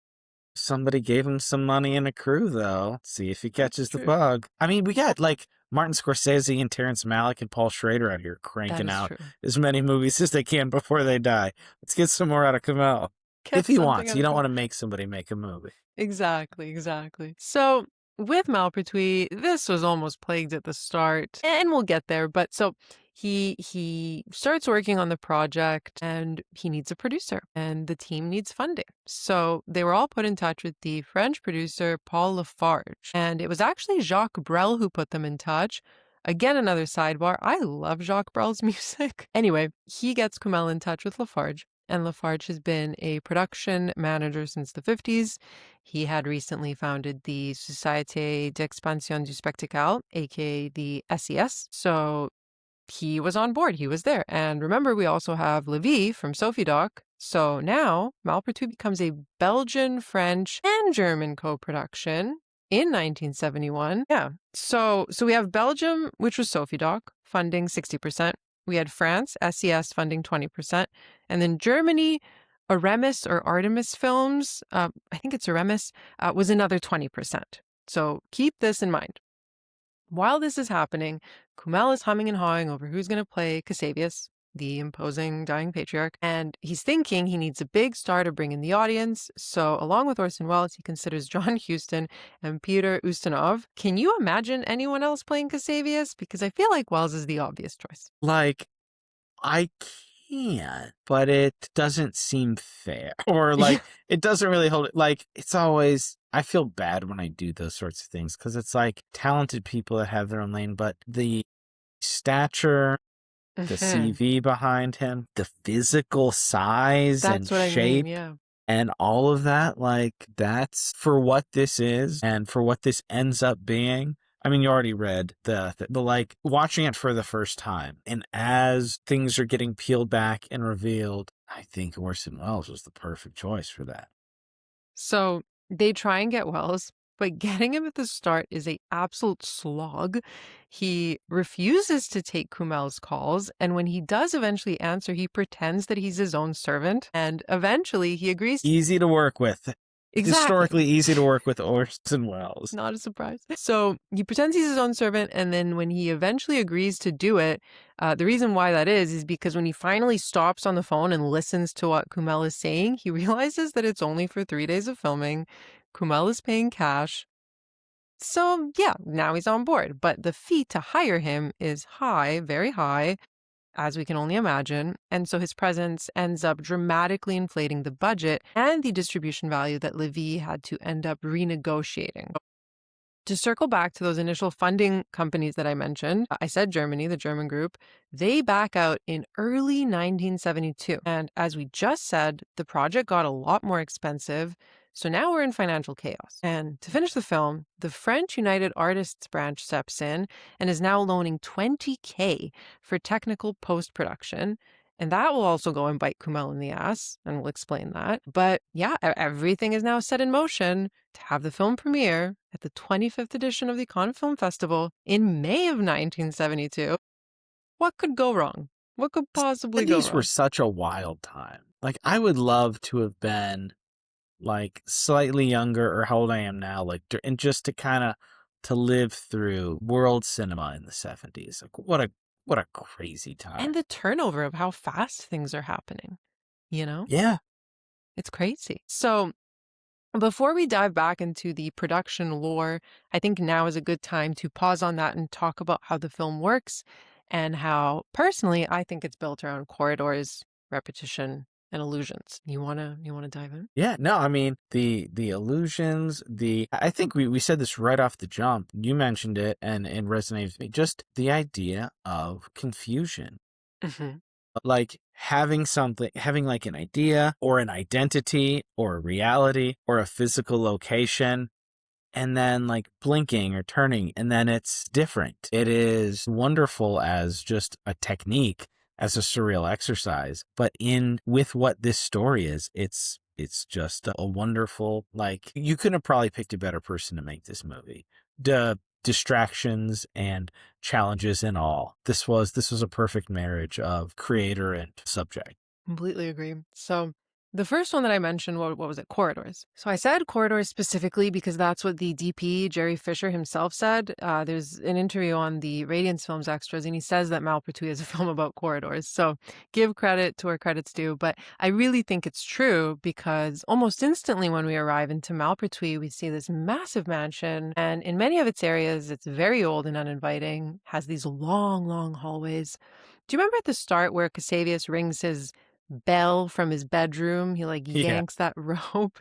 Somebody gave him some money and a crew, though. See if he catches the true. bug. I mean, we got like Martin Scorsese and Terrence Malick and Paul Schrader out here cranking out true. as many movies as they can before they die. Let's get some more out of Kumel. If he wants. You don't want to make somebody make a movie. Exactly. So with Malpertuis, this was almost plagued at the start, and we'll get there. But so he starts working on the project, and he needs a producer, and the team needs funding. So they were all put in touch with the French producer Paul Lafarge, and it was actually Jacques Brel who put them in touch. Again, another sidebar. I love Jacques Brel's music. Anyway, he gets Kumel in touch with Lafarge. And Lafarge has been a production manager since the 50s. He had recently founded the Société d'Expansion du Spectacle, aka the SES. So he was on board. He was there. And remember, we also have Lévy from Sophie Doc. So now Malpertuis becomes a Belgian, French, and German co-production in 1971. Yeah. So we have Belgium, which was Sophie Doc, funding 60%. We had France, SES, funding 20%. And then Germany, Aramis or Artemis Films, I think it's Aramis, was another 20%. So keep this in mind. While this is happening, Kumel is humming and hawing over who's going to play Cassavius, the imposing dying patriarch, and he's thinking he needs a big star to bring in the audience. So along with Orson Welles, he considers John Huston and Peter Ustinov. Can you imagine anyone else playing Cassavius? Because I feel like Welles is the obvious choice. Like, I can, but it doesn't seem fair. Or like, it doesn't really hold it. Like, it's always, I feel bad when I do those sorts of things because it's like talented people that have their own lane, but the stature, the Mhm. CV behind him, the physical size and That's what I mean, shape yeah. and all of that, like that's for what this is and for what this ends up being. I mean, you already read the like watching it for the first time, and as things are getting peeled back and revealed, I think Orson Welles was the perfect choice for that. So they try and get Wells, but getting him at the start is a absolute slog. He refuses to take Kumel's calls, and when he does eventually answer, he pretends that he's his own servant, and eventually he agrees. Easy to work with. Exactly. Historically easy to work with Orson Welles. Not a surprise. So he pretends he's his own servant, and then when he eventually agrees to do it, the reason why that is because when he finally stops on the phone and listens to what Kumel is saying, he realizes that it's only for 3 days of filming. Kumel is paying cash. So yeah, now he's on board. But the fee to hire him is high, very high, as we can only imagine. And so his presence ends up dramatically inflating the budget and the distribution value that Levy had to end up renegotiating. To circle back to those initial funding companies that I mentioned, I said Germany, the German group, they back out in early 1972. And as we just said, the project got a lot more expensive. So now we're in financial chaos. And to finish the film, the French United Artists branch steps in and is now loaning 20K for technical post-production. And that will also go and bite Kumel in the ass, and we'll explain that. But yeah, everything is now set in motion to have the film premiere at the 25th edition of the Cannes Film Festival in May of 1972. What could go wrong? What could possibly go 70s were wrong? such a wild time. Like, I would love to have been like slightly younger or how old I am now, like, and just to kind of to live through world cinema in the 70s. Like, what a crazy time. And the turnover of how fast things are happening, you know? Yeah. It's crazy. So before we dive back into the production lore, I think now is a good time to pause on that and talk about how the film works and how, personally, I think it's built around corridors, repetition, and illusions. You wanna dive in? Yeah, no, I mean the illusions, I think we said this right off the jump. You mentioned it and it resonated with me. Just the idea of confusion. Hmm. Like having something, having like an idea or an identity or a reality or a physical location, and then like blinking or turning, and then it's different. It is wonderful as just a technique, as a surreal exercise. But in with what this story is, it's just a wonderful, like you couldn't have probably picked a better person to make this movie. The distractions and challenges and all. This was a perfect marriage of creator and subject. Completely agree. So the first one that I mentioned, what was it? Corridors. So I said corridors specifically because that's what the DP, Jerry Fisher himself said. There's an interview on the Radiance Films extras, and he says that Malpertuis is a film about corridors. So give credit to where credit's due. But I really think it's true because almost instantly when we arrive into Malpertuis, we see this massive mansion. And in many of its areas, it's very old and uninviting, has these long, long hallways. Do you remember at the start where Cassavius rings his bell from his bedroom? He like Yeah. yanks that rope.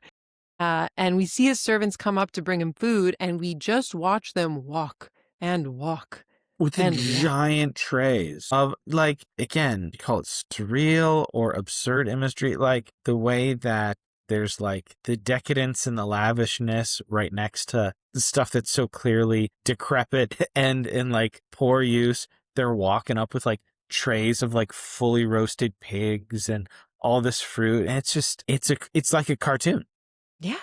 And we see his servants come up to bring him food, and we just watch them walk and walk With the and walk. giant trays of, like, again, you call it surreal or absurd imagery, like the way that there's like the decadence and the lavishness right next to the stuff that's so clearly decrepit and in like poor use. They're walking up with like trays of like fully roasted pigs and all this fruit. And it's just, it's like a cartoon Yeah,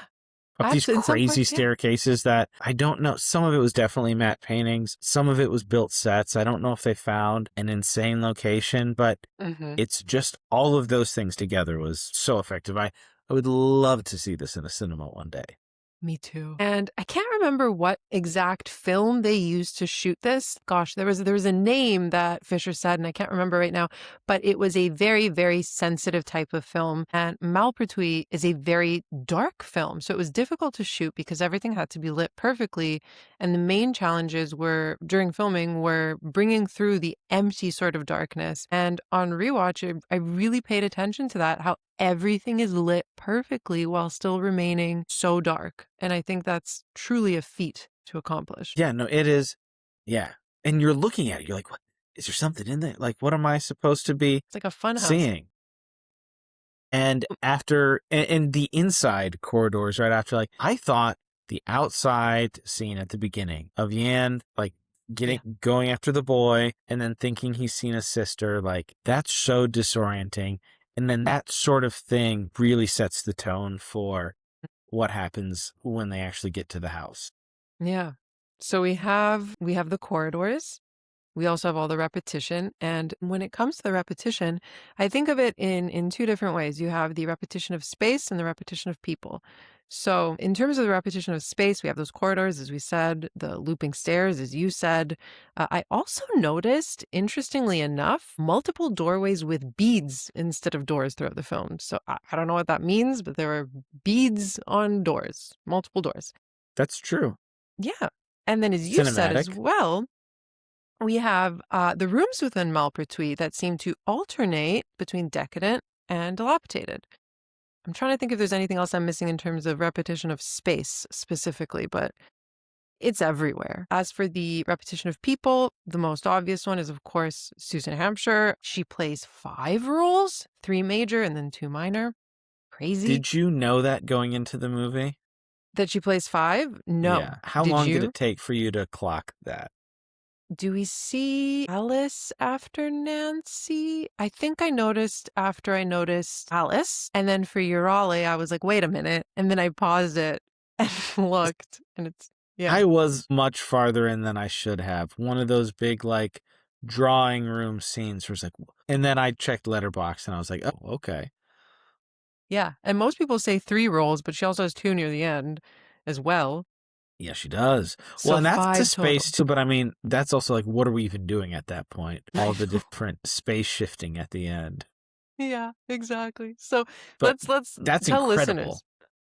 of these absolutely. In some crazy parts, yeah. staircases that I don't know. Some of it was definitely matte paintings. Some of it was built sets. I don't know if they found an insane location, but Hmm. it's just all of those things together was so effective. I would love to see this in a cinema one day. Me too. And I can't remember what exact film they used to shoot this. Gosh, there was a name that Fisher said, and I can't remember right now, but it was a very, very sensitive type of film. And Malpertuis is a very dark film. So it was difficult to shoot because everything had to be lit perfectly. And the main challenges were during filming were bringing through the empty sort of darkness. And on rewatch, I really paid attention to that, how everything is lit perfectly while still remaining so dark. And I think that's truly a feat to accomplish. Yeah, no, it is. Yeah. And you're looking at it, you're like, what? Is there something in there? Like, what am I supposed to be It's like a fun house. seeing? And after, and the inside corridors, right after, like, I thought the outside scene at the beginning of Yan, like, going after the boy and then thinking he's seen a sister, like, that's so disorienting. And then that sort of thing really sets the tone for what happens when they actually get to the house. Yeah. So we have the corridors. We also have all the repetition. And when it comes to the repetition, I think of it in two different ways. You have the repetition of space and the repetition of people. So in terms of the repetition of space, we have those corridors, as we said, the looping stairs, as you said. I also noticed, interestingly enough, multiple doorways with beads instead of doors throughout the film. So I don't know what that means, but there are beads on doors, multiple doors. That's true. Yeah. And then as you said as Cinematic. well, we have the rooms within Malpertuis that seem to alternate between decadent and dilapidated. I'm trying to think if there's anything else I'm missing in terms of repetition of space specifically, but it's everywhere. As for the repetition of people, the most obvious one is, of course, Susan Hampshire. She plays 5 roles, 3 major and then 2 minor. Crazy. Did you know that going into the movie? That she plays 5? No. Yeah. How Did long you? did it take for you to clock that? Do we see Alice after Nancy? I think I noticed after I noticed Alice. And then for Urale, I was like, wait a minute. And then I paused it and looked. And it's, yeah. I was much farther in than I should have. One of those big, like, drawing room scenes where it's like, and then I checked Letterboxd and I was like, oh, okay. Yeah. And most people say 3 roles, but she also has 2 near the end as well. Yeah, she does. So Well, and that's 5 a space total. too, but I mean, that's also like, what are we even doing at that point? All the different space shifting at the end. Yeah, exactly. So But let's that's tell incredible. listeners.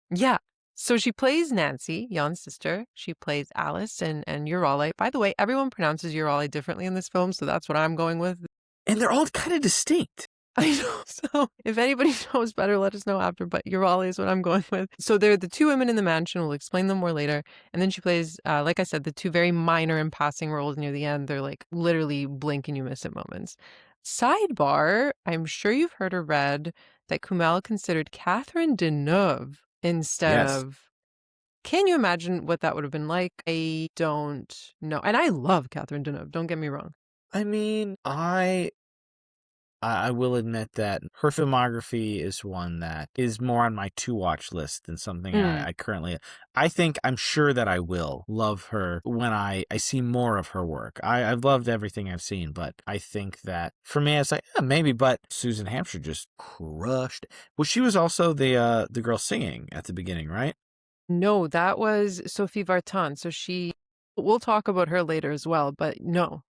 Yeah. So she plays Nancy, Jan's sister. She plays Alice and Urale. By the way, everyone pronounces Urale differently in this film, so that's what I'm going with. And they're all kind of distinct. I know. So if anybody knows better, let us know after. But Urale is what I'm going with. So they're the 2 women in the mansion. We'll explain them more later. And then she plays, like I said, the 2 very minor and passing roles near the end. They're like literally blink and you miss it moments. Sidebar, I'm sure you've heard or read that Kumel considered Catherine Deneuve instead Yes. of. Can you imagine what that would have been like? I don't know. And I love Catherine Deneuve. Don't get me wrong. I mean, I will admit that her filmography is one that is more on my to-watch list than something I currently. I'm sure that I will love her when I see more of her work. I've loved everything I've seen, but I think that for me, it's like, maybe, but Susan Hampshire just crushed. Well, she was also the girl singing at the beginning, right? No, that was Sophie Vartan. So we'll talk about her later as well, but no.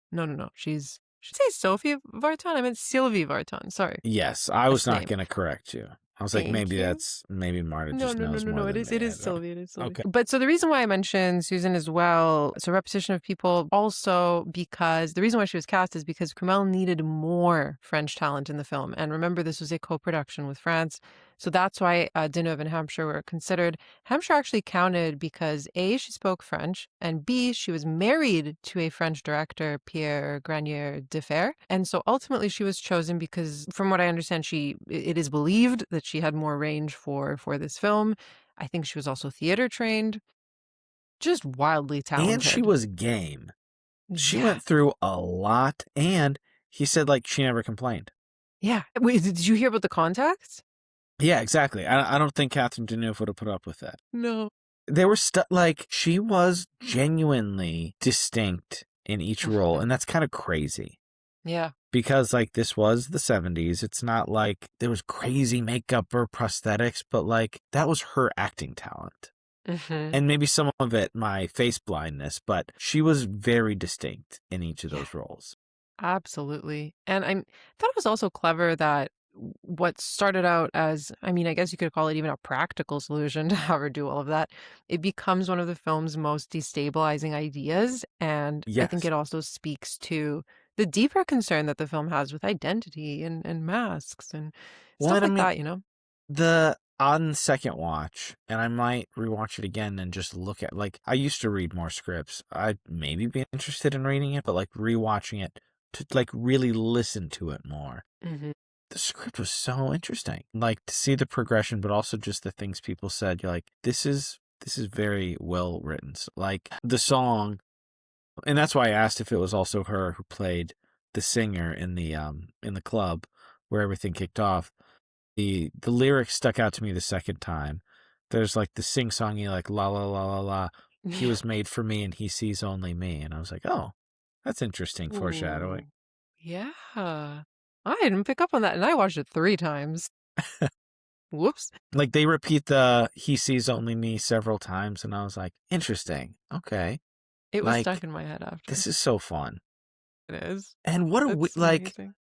Should say Sophie Vartan. I meant Sylvie Vartan. Sorry. Yes, I was not name. going to correct you. I was like, Thank maybe you. maybe Marta just knows more No. than It me. is Sylvie. It is Sylvie. Okay. But so the reason why I mentioned Susan as well, so repetition of people, also because the reason why she was cast is because Kumel needed more French talent in the film. And remember, this was a co-production with France. So that's why Deneuve and Hampshire were considered. Hampshire actually counted because A, she spoke French, and B, she was married to a French director, Pierre Granier de Fer. And so ultimately she was chosen because, from what I understand, it is believed that she had more range for this film. I think she was also theater trained. Just wildly talented. And she was game. She Yeah. went through a lot, and he said, like, she never complained. Yeah. Wait, did you hear about the contacts? Yeah, exactly. I don't think Catherine Deneuve would have put up with that. No. There were like, she was genuinely distinct in each role, and that's kind of crazy. Yeah. Because, like, this was the 70s. It's not like there was crazy makeup or prosthetics, but, like, that was her acting talent. Mm-hmm. And maybe some of it, my face blindness, but she was very distinct in each of those roles. Absolutely. And I thought it was also clever that what started out as, I mean, I guess you could call it even a practical solution to have her do all of that. It becomes one of the film's most destabilizing ideas. And I think Yes. it also speaks to the deeper concern that the film has with identity and masks and stuff like that, you know? On second watch, and I might rewatch it again and just look at, like, I used to read more scripts. I'd maybe be interested in reading it, but like rewatching it to like really listen to it more. Mm-hmm. The script was so interesting. Like, to see the progression, but also just the things people said. You're like, this is very well written. So, like, the song, and that's why I asked if it was also her who played the singer in the club where everything kicked off. The lyrics stuck out to me the second time. There's like the sing-songy, like, la la la la la. He Yeah. was made for me and he sees only me. And I was like, oh, that's interesting foreshadowing. Ooh. Yeah. I didn't pick up on that, and I watched it 3 times. Whoops. Like, they repeat the he sees only me several times. And I was like, interesting. Okay. It was stuck Like, in my head after. this is so fun. It is. And what a, That's like, amazing.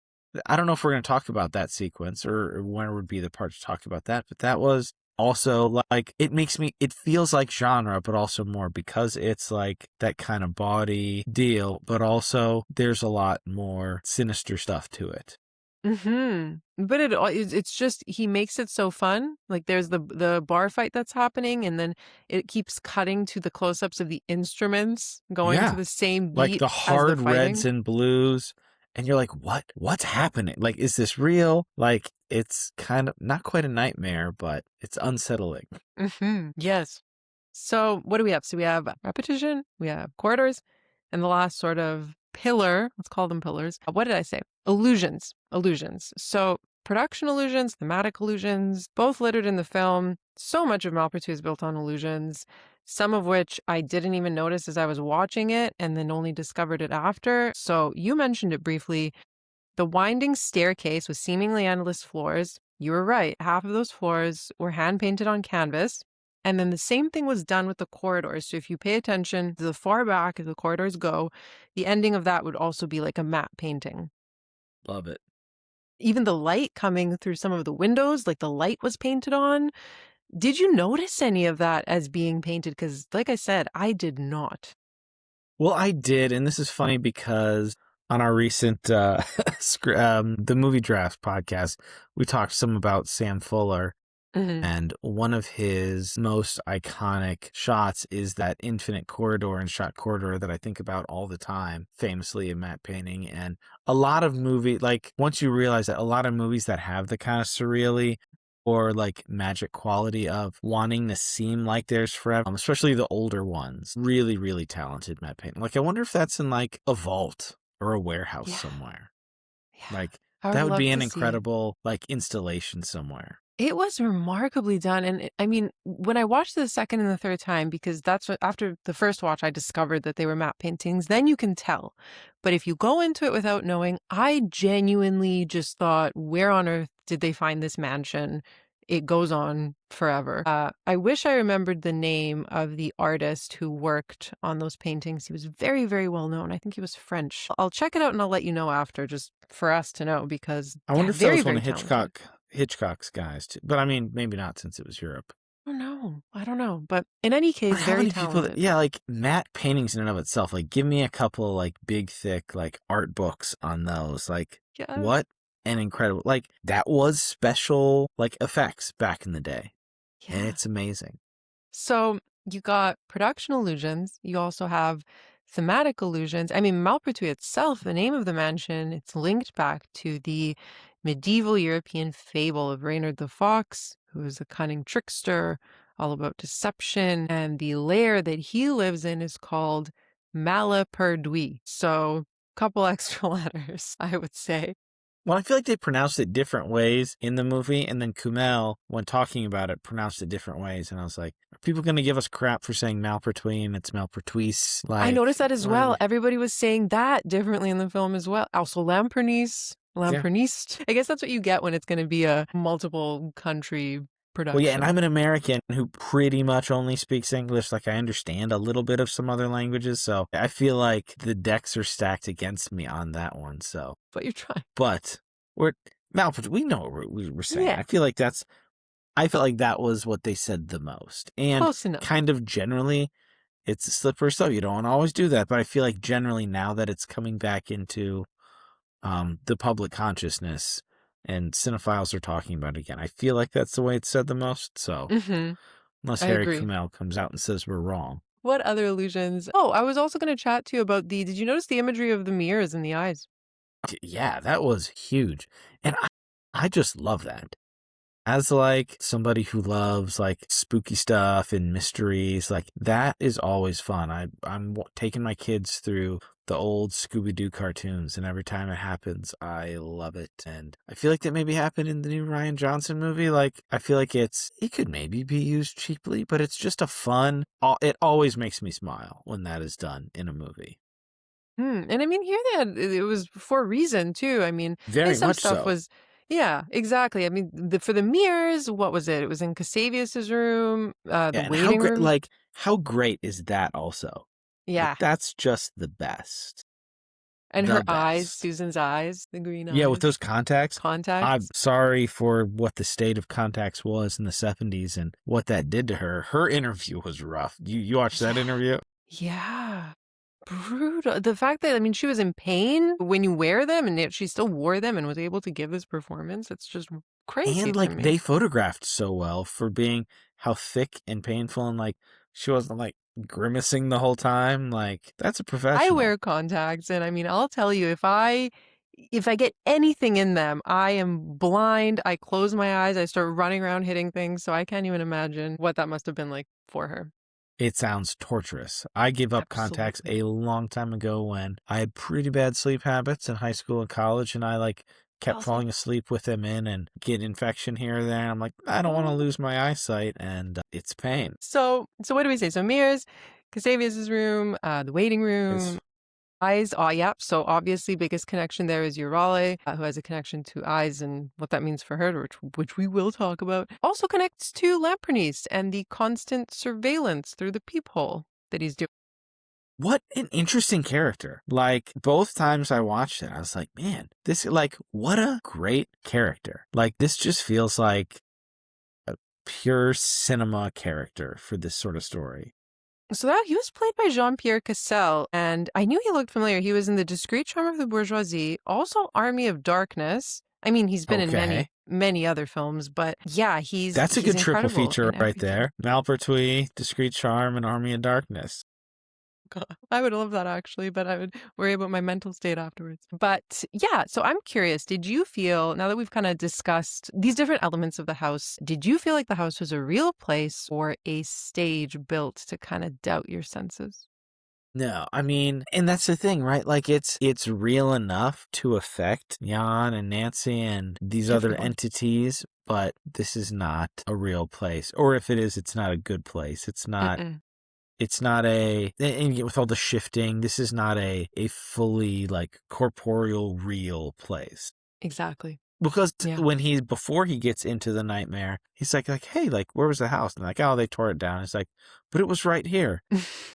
I don't know if we're going to talk about that sequence or when would be the part to talk about that, but that was also like, it feels like genre, but also more because it's like that kind of body deal, but also there's a lot more sinister stuff to it. Mm-hmm. But it's just, he makes it so fun. Like, there's the bar fight that's happening, and then it keeps cutting to the close-ups of the instruments going to Yeah. the same Like beat the as the hard reds fighting. and blues. And you're like, what's happening? Like, is this real? Like, it's kind of not quite a nightmare, but it's unsettling. Mm-hmm. Yes. So what do we have? So we have repetition, we have corridors, and the last sort of pillar, let's call them pillars. What did I say? Illusions. Illusions. So production illusions, thematic illusions, both littered in the film. So much of Malpertuis is built on illusions, some of which I didn't even notice as I was watching it and then only discovered it after. So you mentioned it briefly. The winding staircase with seemingly endless floors. You were right. Half of those floors were hand painted on canvas. And then the same thing was done with the corridors. So if you pay attention to the far back as the corridors go, the ending of that would also be like a matte painting. Love it. Even the light coming through some of the windows, like the light was painted on. Did you notice any of that as being painted? Because, like I said, I did not. Well, I did, and this is funny because on our recent the movie draft podcast, we talked some about Sam Fuller, Mm-hmm. and one of his most iconic shots is that infinite corridor and shot corridor that I think about all the time, famously in matte painting. And a lot of like, once you realize that a lot of movies that have the kind of surreally or like magic quality of wanting to seem like there's forever, especially the older ones, really, really talented matte painting. Like, I wonder if that's in like a vault or a warehouse Yeah. somewhere. Yeah. Like, I would that would love be an to see it. incredible like installation somewhere. It was remarkably done. And I mean, when I watched the second and the third time, because that's what, after the first watch, I discovered that they were matte paintings, then you can tell. But if you go into it without knowing, I genuinely just thought, where on earth did they find this mansion? It goes on forever. I wish I remembered the name of the artist who worked on those paintings. He was very, very well known. I think he was French. I'll check it out and I'll let you know after, just for us to know, because I yeah, wonder if that very, was one very of talented. Hitchcock's guys too. But I mean, maybe not since it was Europe. I don't know. But in any But case, how very many people talented. yeah, like matte paintings in and of itself, like give me a couple like big, thick, like art books on those. Like, Yes. what an incredible, like, that was special, like, effects back in the day. And Yeah. it's amazing. So you got production illusions. You also have thematic illusions. I mean, Malpertuis itself, the name of the mansion, it's linked back to the medieval European fable of Reynard the Fox, who is a cunning trickster, all about deception. And the lair that he lives in is called Malpertuis. So, couple extra letters, I would say. Well, I feel like they pronounced it different ways in the movie, and then Kumel, when talking about it, pronounced it different ways. And I was like, are people going to give us crap for saying Malpertuis and it's Malpertuis? I Like, noticed that as what are well. we? Everybody was saying that differently in the film as well. Also, Lampernice, Yeah. Lamperniste. I guess that's what you get when it's going to be a multiple country Well, yeah, and production. I'm an American who pretty much only speaks English. Like, I understand a little bit of some other languages, so I feel like the decks are stacked against me on that one. So, But you're trying. but we're Malpert. We know what we were saying. Yeah, I feel like that was what they said the most, and close enough. kind of generally, it's a slippery slope. You don't want to always do that, but I feel like generally now that it's coming back into the public consciousness, and cinephiles are talking about it again. I feel like that's the way it's said the most. So Hmm. unless I Harry agree. Kumel comes out and says we're wrong. What other illusions? Oh, I was also going to chat to you about did you notice the imagery of the mirrors in the eyes? Yeah, that was huge. And I just love that. As like somebody who loves like spooky stuff and mysteries, like that is always fun. I'm taking my kids through the old Scooby-Doo cartoons, and every time it happens, I love it. And I feel like that maybe happened in the new Rian Johnson movie. Like I feel like it could maybe be used cheaply, but it's just a fun. It always makes me smile when that is done in a movie. And I mean, here it was for a reason too. I mean, Very some much stuff so. was, yeah, exactly. I mean, for the mirrors, what was it? It was in Cassavius's room, the Yeah, and how waiting great, room. like how great is that also? Like Yeah. that's just the best. And her The eyes, best. Susan's eyes, the green Yeah, with eyes, those contacts. I'm contacts. sorry for what the state of contacts was in the 70s and what that did to her. Her interview was rough. You watched that Yeah. interview? Yeah. Brutal. The fact that, I mean, she was in pain when you wear them and yet she still wore them and was able to give this performance. It's just crazy And to like me. they photographed so well for being how thick and painful, and like she wasn't like grimacing the whole time. Like that's a I professional. wear contacts and I mean, I'll tell you, if I get anything in them, I am blind. I close my eyes, I start running around hitting things, so I can't even imagine what that must have been like for her. It sounds torturous. I gave up contacts Absolutely. a long time ago when I had pretty bad sleep habits in high school and college, and I like kept Kelsey. falling asleep with them in and get infection here or there. I'm like, I don't want to Oh. lose my eyesight, and it's pain. So what do we say? So mirrors, Cassavius's room, the waiting room, It's eyes. Oh, yeah. So obviously, biggest connection there is Urale, who has a connection to eyes and what that means for her, which we will talk about. Also connects to Lampertuis and the constant surveillance through the peephole that he's doing. what an interesting character. Like both times I watched it, I was like, man, this like what a great character. Like this just feels like a pure cinema character for this sort of story. So that he was played by Jean-Pierre Cassel, and I knew he looked familiar. He was in The Discreet Charm of the Bourgeoisie, also Army of Darkness. I mean, he's been in Okay. many other films, but yeah, he's That's a good triple incredible feature in right everything. there. Malpertuis, Discreet Charm, and Army of Darkness. God, I would love that actually, but I would worry about my mental state afterwards. But yeah, so I'm curious, did you feel, now that we've kind of discussed these different elements of the house, did you feel like the house was a real place or a stage built to kind of doubt your senses? No, I mean, and that's the thing, right? Like it's real enough to affect Jan and Nancy and these other Definitely. entities, but this is not a real place. Or if it is, it's not a good place. Mm-mm. It's not and yet with all the shifting, this is not a fully like corporeal real place. Exactly. Because Yeah. before he gets into the nightmare, he's like, hey, like, where was the house? And like, oh, they tore it down. It's like, but it was right here.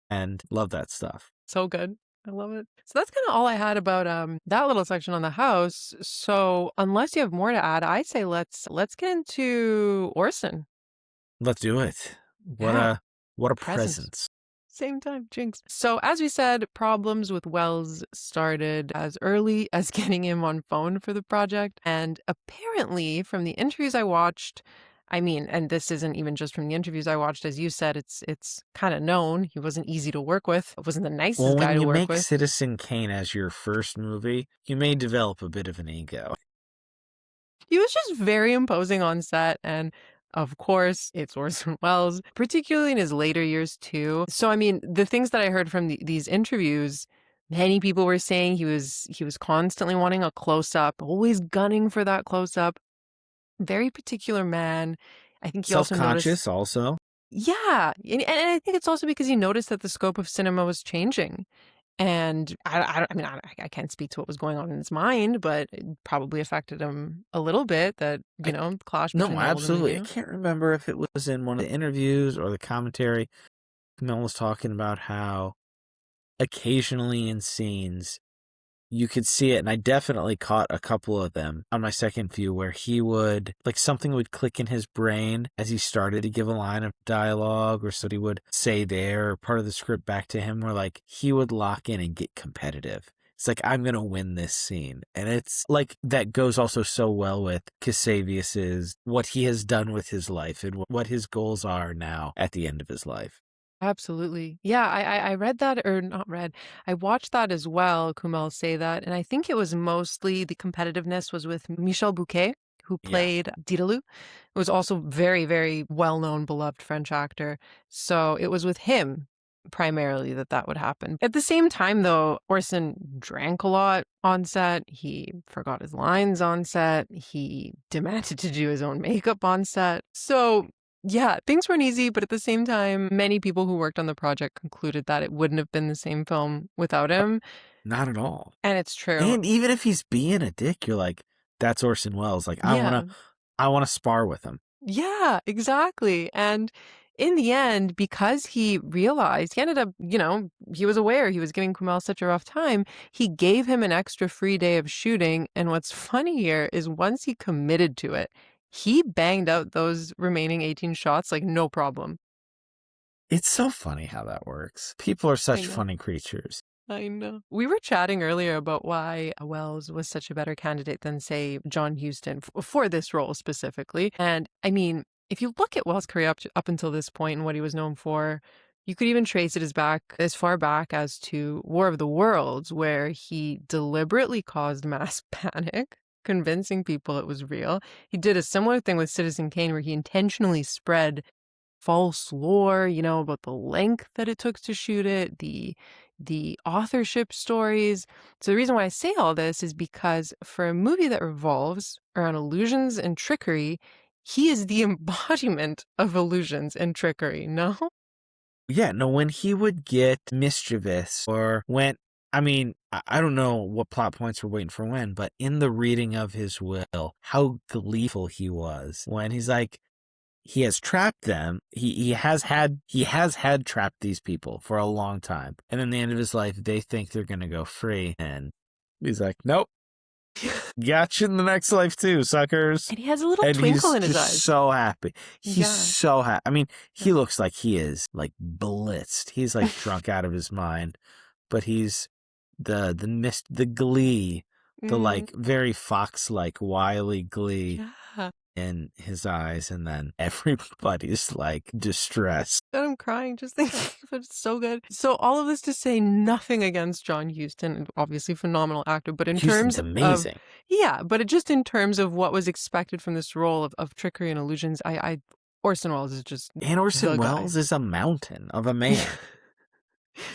And love that stuff. So good. I love it. So that's kind of all I had about that little section on the house. So unless you have more to add, I say let's get into Orson. Let's do it. Yeah. What a Present. presence. Same time, jinx. So as we said, problems with Wells started as early as getting him on phone for the project. And apparently from the interviews I watched, I mean, and this isn't even just from the interviews I watched, as you said, it's kind of known. He wasn't easy to work with. Wasn't the Well, nicest guy when to you work make with. Citizen Kane as your first movie, you may develop a bit of an ego. He was just very imposing on set, and of course, it's Orson Welles, particularly in his later years too. So, I mean, the things that I heard from these interviews, many people were saying he was constantly wanting a close up, always gunning for that close up. Very particular man. I think he also noticed, Self-conscious also. yeah, and I think it's also because he noticed that the scope of cinema was changing. And I mean, I can't speak to what was going on in his mind, but it probably affected him a little bit that, I, the clash no, between the old and the absolutely. I new. can't remember if it was in one of the interviews or the commentary. Mel was talking about how occasionally in scenes you could see it, and I definitely caught a couple of them on my second view where he would, like, something would click in his brain as he started to give a line of dialogue or somebody would say there or part of the script back to him where, like, he would lock in and get competitive. It's like, I'm going to win this scene. And it's like, that goes also so well with Cassavius's, what he has done with his life and what his goals are now at the end of his life. Absolutely. Yeah, I read that, or not read. I watched that as well, Kumel say that. And I think it was mostly the competitiveness was with Michel Bouquet, who Yeah. played Diderot. It was also very, very well-known, beloved French actor. So it was with him primarily that would happen. At the same time, though, Orson drank a lot on set. He forgot his lines on set. He demanded to do his own makeup on set. So yeah, things weren't easy, but at the same time, many people who worked on the project concluded that it wouldn't have been the same film without him. Not at all. And it's true. And even if he's being a dick, you're like, that's Orson Welles. Like, I Yeah. want to spar with him. Yeah, exactly. And in the end, because he realized, he ended up, he was aware he was giving Kumel such a rough time, he gave him an extra free day of shooting. And what's funny here is once he committed to it, he banged out those remaining 18 shots like no problem. It's so funny how that works. People are I such know. funny creatures. I know. We were chatting earlier about why Wells was such a better candidate than, say, John Huston for this role specifically. And I mean, if you look at Wells' career up until this point and what he was known for, you could even trace it as far back as to War of the Worlds, where he deliberately caused mass panic, convincing people it was real. He did a similar thing with Citizen Kane, where he intentionally spread false lore, about the length that it took to shoot it, the authorship stories. So the reason why I say all this is because for a movie that revolves around illusions and trickery, he is the embodiment of illusions and trickery, no? Yeah, no, when he would get mischievous or I don't know what plot points were waiting for when, but in the reading of his will, how gleeful he was when he's like, he has trapped them. He has had trapped these people for a long time. And in the end of his life, they think they're going to go free. And he's like, nope, got you in the next life too, suckers. And he has a little twinkle in his eyes. He's so happy. He's Yeah. so happy. I mean, he looks like he is like blitzed. He's like drunk out of his mind, but he's the glee, the like very fox-like wily glee. Yeah. In his eyes, and then everybody's like distressed. And I'm crying just thinking of it. It's so good. So all of this to say nothing against John Huston, obviously phenomenal actor, but in Huston's terms amazing. Just in terms of what was expected from this role of trickery and illusions, Orson Welles is just And Orson Welles is a mountain of a man.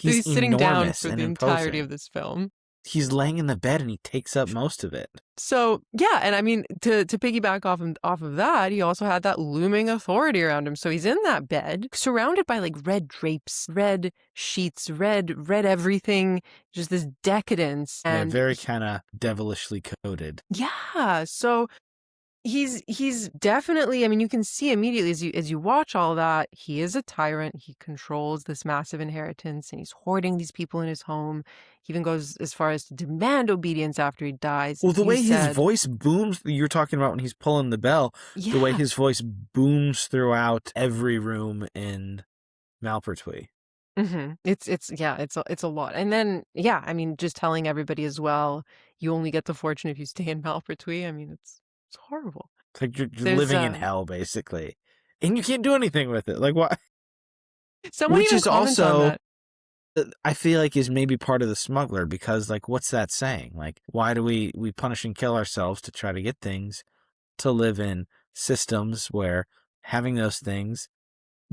He's sitting down for and the entirety imposing. of this film. He's laying in the bed and he takes up most of it. So yeah, and I mean to piggyback off of that, he also had that looming authority around him. So he's in that bed, surrounded by like red drapes, red sheets, red everything, just this decadence, and very kind of devilishly coded. Yeah, so he's definitely, I mean, you can see immediately as you watch all that, he is a tyrant. He controls this massive inheritance and he's hoarding these people in his home. He even goes as far as to demand obedience after he dies. Well, the way his voice booms, you're talking about when he's pulling the bell, the way his voice booms throughout every room in Malpertuis. Mm-hmm. It's a lot. And then, yeah, I mean, just telling everybody as well, you only get the fortune if you stay in Malpertuis. I mean, it's horrible. It's like you're living in hell, basically. And you can't do anything with it. Like, what? Someone Which even is comments also, on that. I feel like is maybe part of the smuggler, because, like, what's that saying? Like, why do we punish and kill ourselves to try to get things, to live in systems where having those things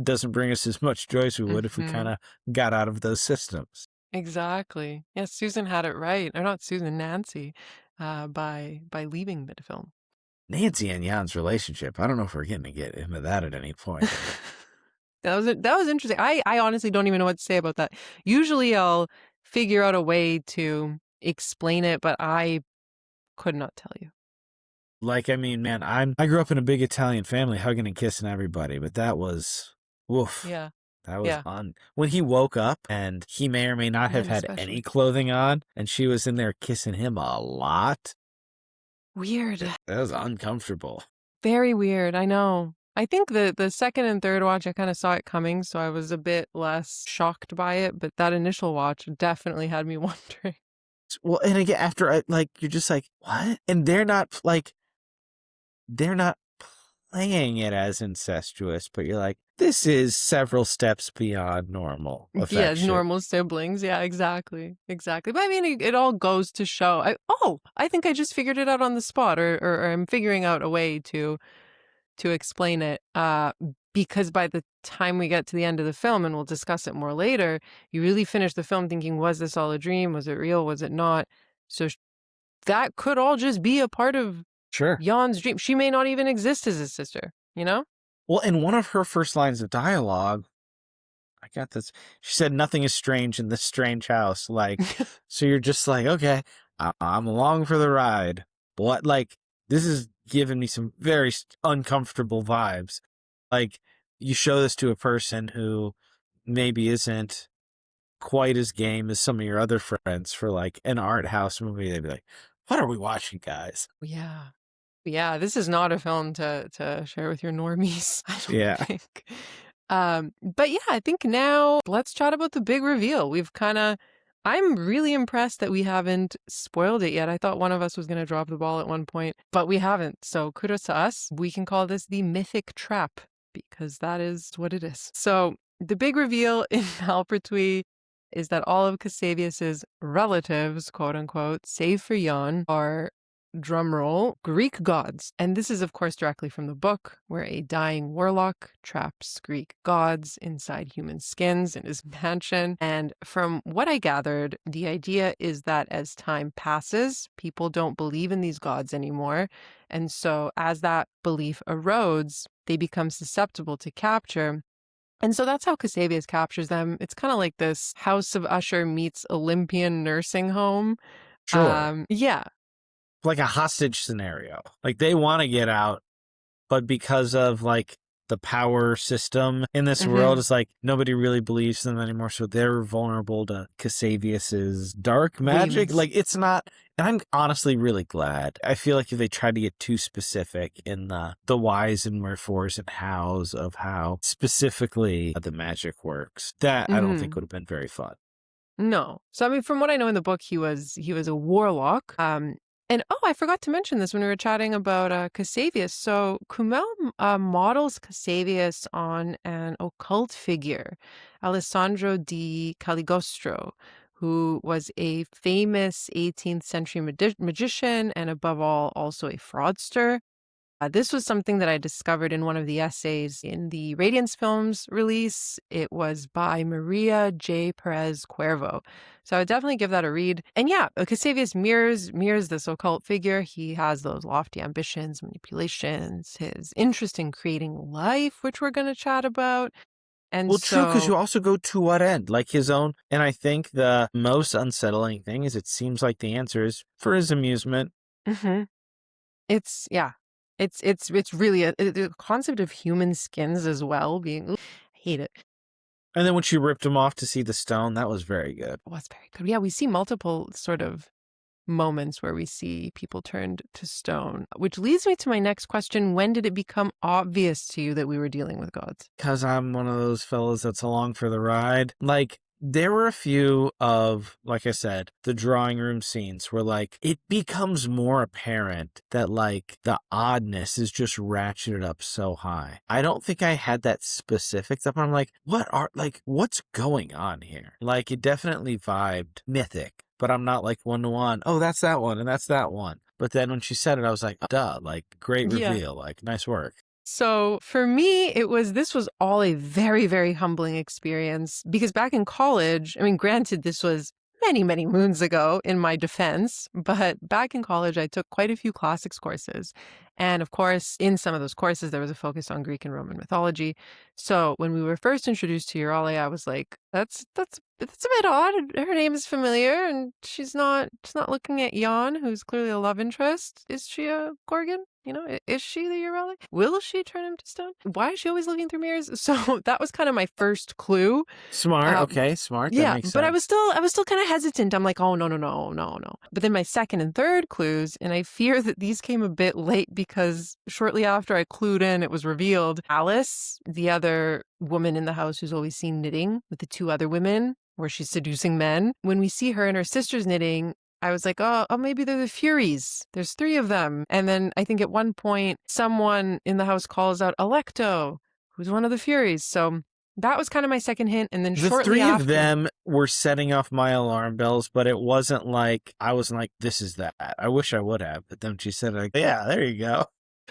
doesn't bring us as much joy as we would if we kind of got out of those systems. Exactly. Yeah, Susan had it right. Or not Susan, Nancy, by leaving the film. Nancy and Jan's relationship. I don't know if we're getting to get into that at any point. That was interesting. I honestly don't even know what to say about that. Usually I'll figure out a way to explain it, but I could not tell you. Like, I mean, man, I grew up in a big Italian family, hugging and kissing everybody, but that was, woof. Yeah. That was when he woke up and he may or may not have had any clothing on and she was in there kissing him a lot. Weird. That was uncomfortable. Very weird. I know. I think the second and third watch, I kind of saw it coming, so I was a bit less shocked by it. But that initial watch definitely had me wondering. Well, and again, after like, you're just like, what? And they're not playing it as incestuous, but you're like, this is several steps beyond normal Yeah, affection. normal siblings. Yeah, exactly. Exactly. But I mean, it all goes to show. I think I just figured it out on the spot, or I'm figuring out a way to explain it. Because by the time we get to the end of the film, and we'll discuss it more later, you really finish the film thinking, was this all a dream? Was it real? Was it not? So that could all just be a part of Sure. Jan's dream. She may not even exist as his sister, you know? Well, and one of her first lines of dialogue, I got this. She said, "Nothing is strange in this strange house." Like, so you're just like, okay, I'm along for the ride. But like, this is giving me some very uncomfortable vibes. Like, you show this to a person who maybe isn't quite as game as some of your other friends for like an art house movie. They'd be like, "What are we watching, guys?" Yeah. Yeah, this is not a film to share with your normies, I don't Yeah. think. But yeah, I think now let's chat about the big reveal. I'm really impressed that we haven't spoiled it yet. I thought one of us was going to drop the ball at one point, but we haven't. So kudos to us. We can call this the Mythic trap because that is what it is. So the big reveal in Malpertuis is that all of Cassavius's relatives, quote unquote, save for Jan, are drumroll, Greek gods. And this is, of course, directly from the book, where a dying warlock traps Greek gods inside human skins in his mansion. And from what I gathered, the idea is that as time passes, people don't believe in these gods anymore. And so as that belief erodes, they become susceptible to capture. And so that's how Cassavius captures them. It's kind of like this House of Usher meets Olympian nursing home. Sure. Yeah. Like a hostage scenario. Like, they want to get out, but because of like the power system in this world, it's like nobody really believes them anymore. So they're vulnerable to Cassavius's dark magic. Whims. Like, it's not, and I'm honestly really glad. I feel like if they tried to get too specific in the whys and wherefores and hows of how specifically the magic works, that I don't think would have been very fun. No. So I mean, from what I know in the book, he was a warlock. And I forgot to mention this when we were chatting about Cassavius. So Kumel models Cassavius on an occult figure, Alessandro di Caligostro, who was a famous 18th century magician and above all also a fraudster. This was something that I discovered in one of the essays in the Radiance Films release. It was by Maria J. Perez Cuervo. So I would definitely give that a read. And yeah, Cassavius mirrors this occult figure. He has those lofty ambitions, manipulations, his interest in creating life, which we're going to chat about. And well, true, because you also go to what end? Like his own. And I think the most unsettling thing is it seems like the answer is for his amusement. It's, yeah. It's really the concept of human skins as well being, I hate it. And then when she ripped him off to see the stone, that was very good. It was very good. Yeah, we see multiple sort of moments where we see people turned to stone, which leads me to my next question. When did it become obvious to you that we were dealing with gods? Because I'm one of those fellas that's along for the ride. Like, there were a few of, like I said, the drawing room scenes where, like, it becomes more apparent that, like, the oddness is just ratcheted up so high. I don't think I had that specific stuff. I'm like, what's going on here? Like, it definitely vibed Mythic, but I'm not like one-to-one. Oh, that's that one, and that's that one. But then when she said it, I was like, duh, like, great reveal, Yeah. like, nice work. So for me, this was all a very, very humbling experience because back in college, I mean, granted, this was many, many moons ago in my defense, but back in college, I took quite a few classics courses. And of course, in some of those courses, there was a focus on Greek and Roman mythology. So when we were first introduced to Eurale, I was like, that's a bit odd. Her name is familiar and she's not looking at Jan, who's clearly a love interest. Is she a Gorgon? You know, is she the Eurale? Will she turn him to stone? Why is she always looking through mirrors? So that was kind of my first clue. Smart. Okay, smart. That Yeah, makes sense. but I was still kind of hesitant. I'm like, oh, no. But then my second and third clues, and I fear that these came a bit late because shortly after I clued in, it was revealed Alice, the other woman in the house who's always seen knitting with the two other women, where she's seducing men. When we see her and her sister's knitting, I was like, oh, maybe they're the Furies. There's 3 of them. And then I think at one point, someone in the house calls out Electo, who's one of the Furies. So that was kind of my second hint. And then The shortly 3 of after, them were setting off my alarm bells, but it wasn't like, I wasn't like, this is that. I wish I would have. But then she said, like, yeah, there you go.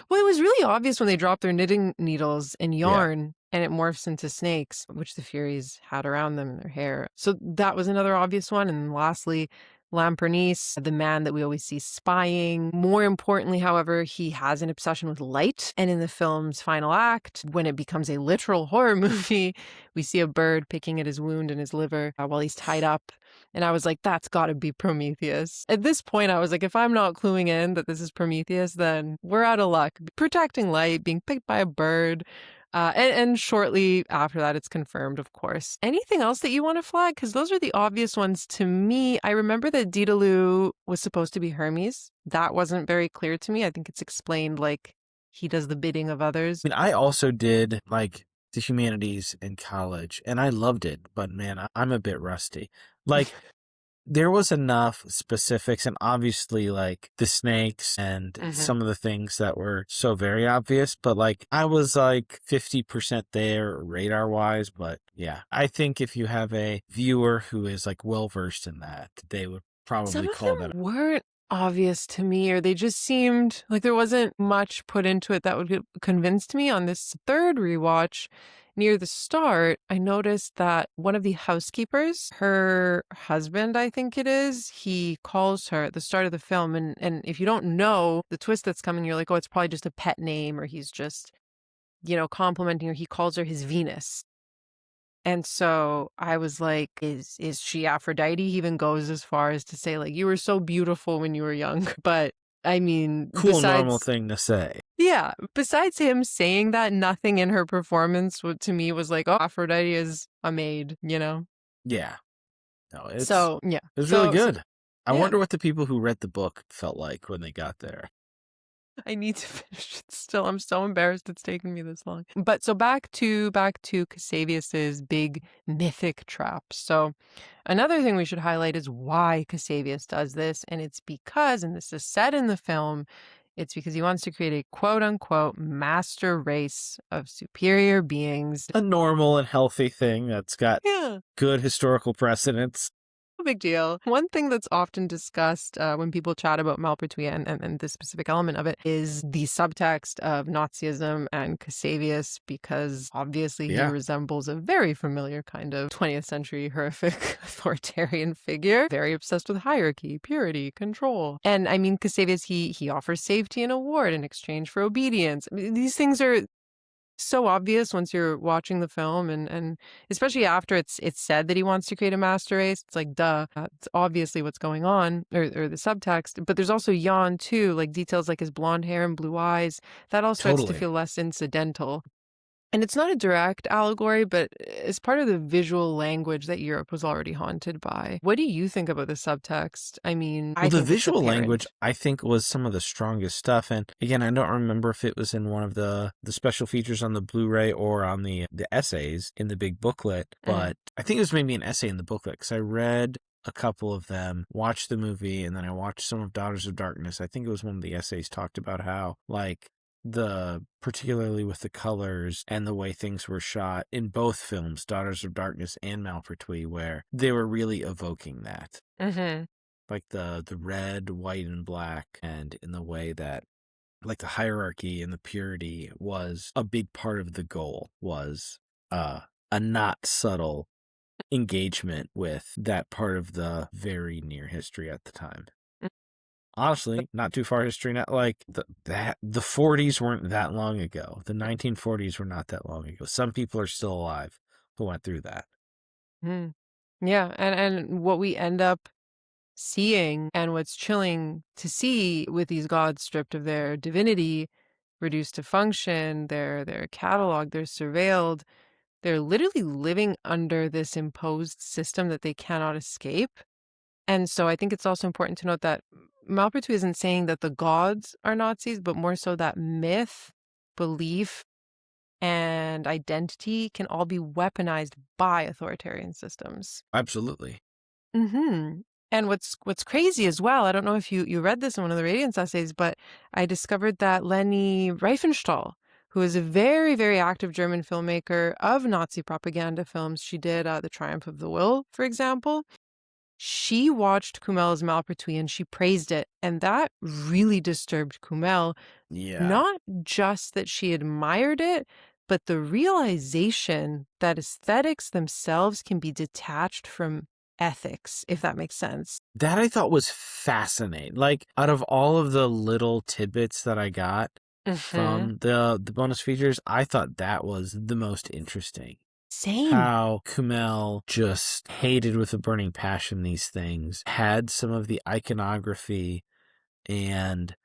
well, it was really obvious when they dropped their knitting needles and Yeah. yarn and it morphs into snakes, which the Furies had around them in their hair. So that was another obvious one. And lastly, Lampertuis, the man that we always see spying. More importantly, however, he has an obsession with light. And in the film's final act, when it becomes a literal horror movie, we see a bird picking at his wound in his liver while he's tied up. And I was like, that's got to be Prometheus. At this point, I was like, if I'm not cluing in that this is Prometheus, then we're out of luck. Protecting light, being picked by a bird. And shortly after that, it's confirmed, of course. Anything else that you want to flag? Because those are the obvious ones to me. I remember that Daedalus was supposed to be Hermes. That wasn't very clear to me. I think it's explained like he does the bidding of others. I mean, I also did like the humanities in college, and I loved it. But man, I'm a bit rusty. Like, there was enough specifics, and obviously like the snakes and some of the things that were so very obvious, but like I was like 50% there radar wise. But yeah, I think if you have a viewer who is like well versed in that, they would probably Some of call them that. weren't obvious to me, or they just seemed like there wasn't much put into it that would have convinced me. On this third rewatch, near the start, I noticed that one of the housekeepers, her husband, I think it is, he calls her at the start of the film. And if you don't know the twist that's coming, you're like, oh, it's probably just a pet name, or he's just, complimenting her. He calls her his Venus. And so I was like, is she Aphrodite? He even goes as far as to say, like, you were so beautiful when you were young. But I mean, Cool, normal thing to say. Yeah, besides him saying that, nothing in her performance to me was like, oh, Aphrodite is a maid, Yeah. No, it's So, yeah. it was really good. I yeah. wonder what the people who read the book felt like when they got there. I need to finish it still. I'm so embarrassed it's taken me this long. But so back to Cassavius's big mythic trap. So another thing we should highlight is why Cassavius does this. And it's because, and this is said in the film, it's because he wants to create a quote unquote master race of superior beings. A normal and healthy thing that's got good historical precedence. No big deal. One thing that's often discussed when people chat about Malpertuis and this specific element of it is the subtext of Nazism and Cassavius, because obviously he resembles a very familiar kind of 20th century horrific authoritarian figure, very obsessed with hierarchy, purity, control. And I mean, Cassavius, he offers safety and award in exchange for obedience. I mean, these things are so obvious once you're watching the film, and especially after it's said that he wants to create a master race. It's like, duh, it's obviously what's going on, or the subtext. But there's also Jan too, like details like his blonde hair and blue eyes. That all starts to feel less incidental. And it's not a direct allegory, but it's part of the visual language that Europe was already haunted by. What do you think about the subtext? I mean, the visual language, I think, was some of the strongest stuff. And again, I don't remember if it was in one of the special features on the Blu-ray or on the essays in the big booklet, but I think it was maybe an essay in the booklet, because I read a couple of them, watched the movie, and then I watched some of Daughters of Darkness. I think it was one of the essays talked about how, like, particularly with the colors and the way things were shot in both films, Daughters of Darkness and Malpertuis, where they were really evoking that. Like the red, white, and black, and in the way that like the hierarchy and the purity was a big part of the goal, was a not subtle engagement with that part of the very near history at the time. Honestly, not too far history. Not like the 40s weren't that long ago. The 1940s were not that long ago. Some people are still alive who went through that. Yeah, and what we end up seeing, and what's chilling to see with these gods stripped of their divinity, reduced to function, they're cataloged, they're surveilled, they're literally living under this imposed system that they cannot escape. And so I think it's also important to note that Malpertuis isn't saying that the gods are Nazis, but more so that myth, belief, and identity can all be weaponized by authoritarian systems. Absolutely. And And what's crazy as well, I don't know if you read this in one of the Radiance essays, but I discovered that Leni Riefenstahl, who is a very, very active German filmmaker of Nazi propaganda films, she did The Triumph of the Will, for example. She watched Kumel's Malpertuis and she praised it. And that really disturbed Kumel. Yeah. Not just that she admired it, but the realization that aesthetics themselves can be detached from ethics, if that makes sense. That I thought was fascinating. Like, out of all of the little tidbits that I got from the bonus features, I thought that was the most interesting. Same. How Kumel just hated with a burning passion these things, had some of the iconography and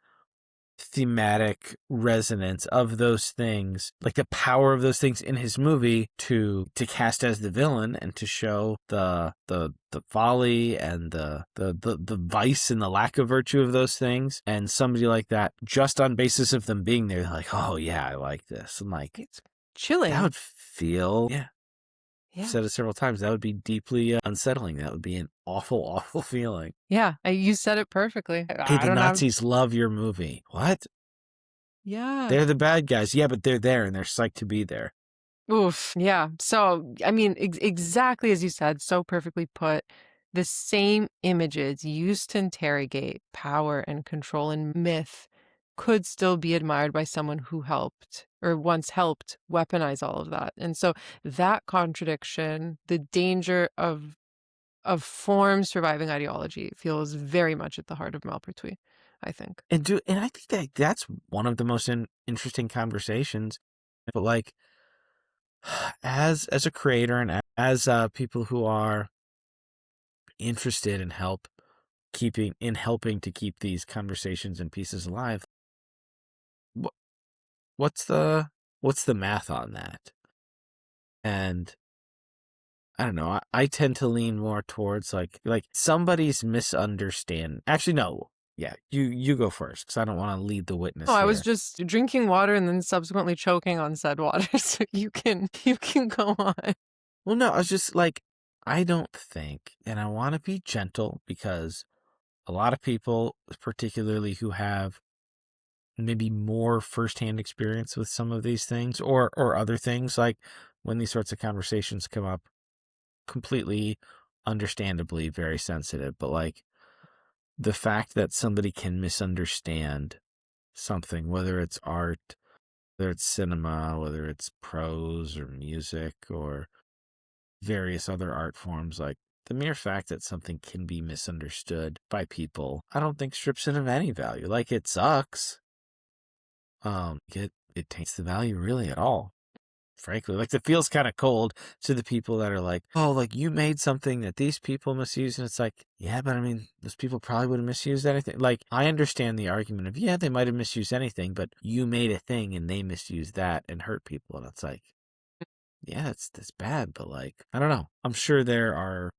thematic resonance of those things, like the power of those things in his movie to cast as the villain and to show the folly and the vice and the lack of virtue of those things. And somebody like that, just on basis of them being there, like, oh yeah, I like this. I'm like, It's chilling. that would feel, Yeah. I've said it several times, that would be deeply unsettling. That would be an awful, awful feeling. Yeah, you said it perfectly. Hey, the Nazis love your movie. What? Yeah. They're the bad guys. Yeah, but they're there and they're psyched to be there. Oof. Yeah. So, I mean, exactly as you said, so perfectly put. The same images used to interrogate power and control in myth could still be admired by someone who helped or once helped weaponize all of that. And so that contradiction, the danger of form surviving ideology, feels very much at the heart of Malpertuis, I think. And I think that that's one of the most interesting conversations. But like, as a creator and as people who are interested in helping to keep these conversations and pieces alive, what's the math on that? And I don't know. I tend to lean more towards like somebody's misunderstand. Actually, no. Yeah, you go first because I don't want to lead the witness. Oh, I was here. just drinking water and then subsequently choking on said water. So you can go on. Well, no, I was just like, I don't think, and I want to be gentle because a lot of people, particularly who have maybe more firsthand experience with some of these things or other things, like when these sorts of conversations come up, completely understandably very sensitive, but like the fact that somebody can misunderstand something, whether it's art, whether it's cinema, whether it's prose or music or various other art forms, like the mere fact that something can be misunderstood by people, I don't think strips it of any value. Like, it sucks. It taints the value really at all. Frankly, like, it feels kind of cold to the people that are like, oh, like, you made something that these people misuse. And it's like, yeah, but I mean, those people probably would have misused anything. Like, I understand the argument of, yeah, they might have misused anything, but you made a thing and they misused that and hurt people. And it's like, yeah, that's bad. But like, I don't know. I'm sure there are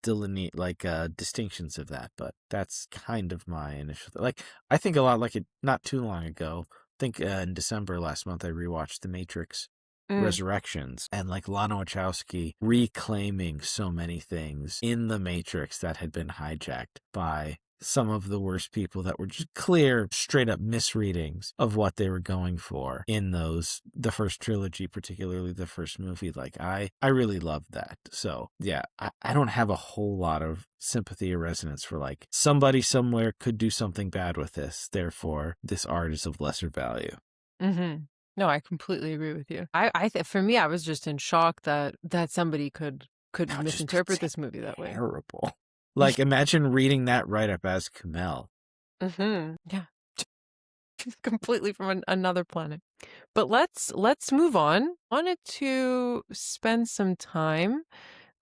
distinctions of that, but that's kind of my initial like, I think a lot like it not too long ago. I think in December last month, I rewatched The Matrix Resurrections, and like Lana Wachowski reclaiming so many things in the Matrix that had been hijacked by some of the worst people that were just clear, straight up misreadings of what they were going for in the first trilogy, particularly the first movie. Like, I really loved that. So yeah, I don't have a whole lot of sympathy or resonance for like somebody somewhere could do something bad with this, therefore this art is of lesser value. No, I completely agree with you. For me, I was just in shock that somebody could No, misinterpret this movie that way. Terrible. Like, imagine reading that right up as Kumel. Yeah. Completely from another planet. But let's move on. Wanted to spend some time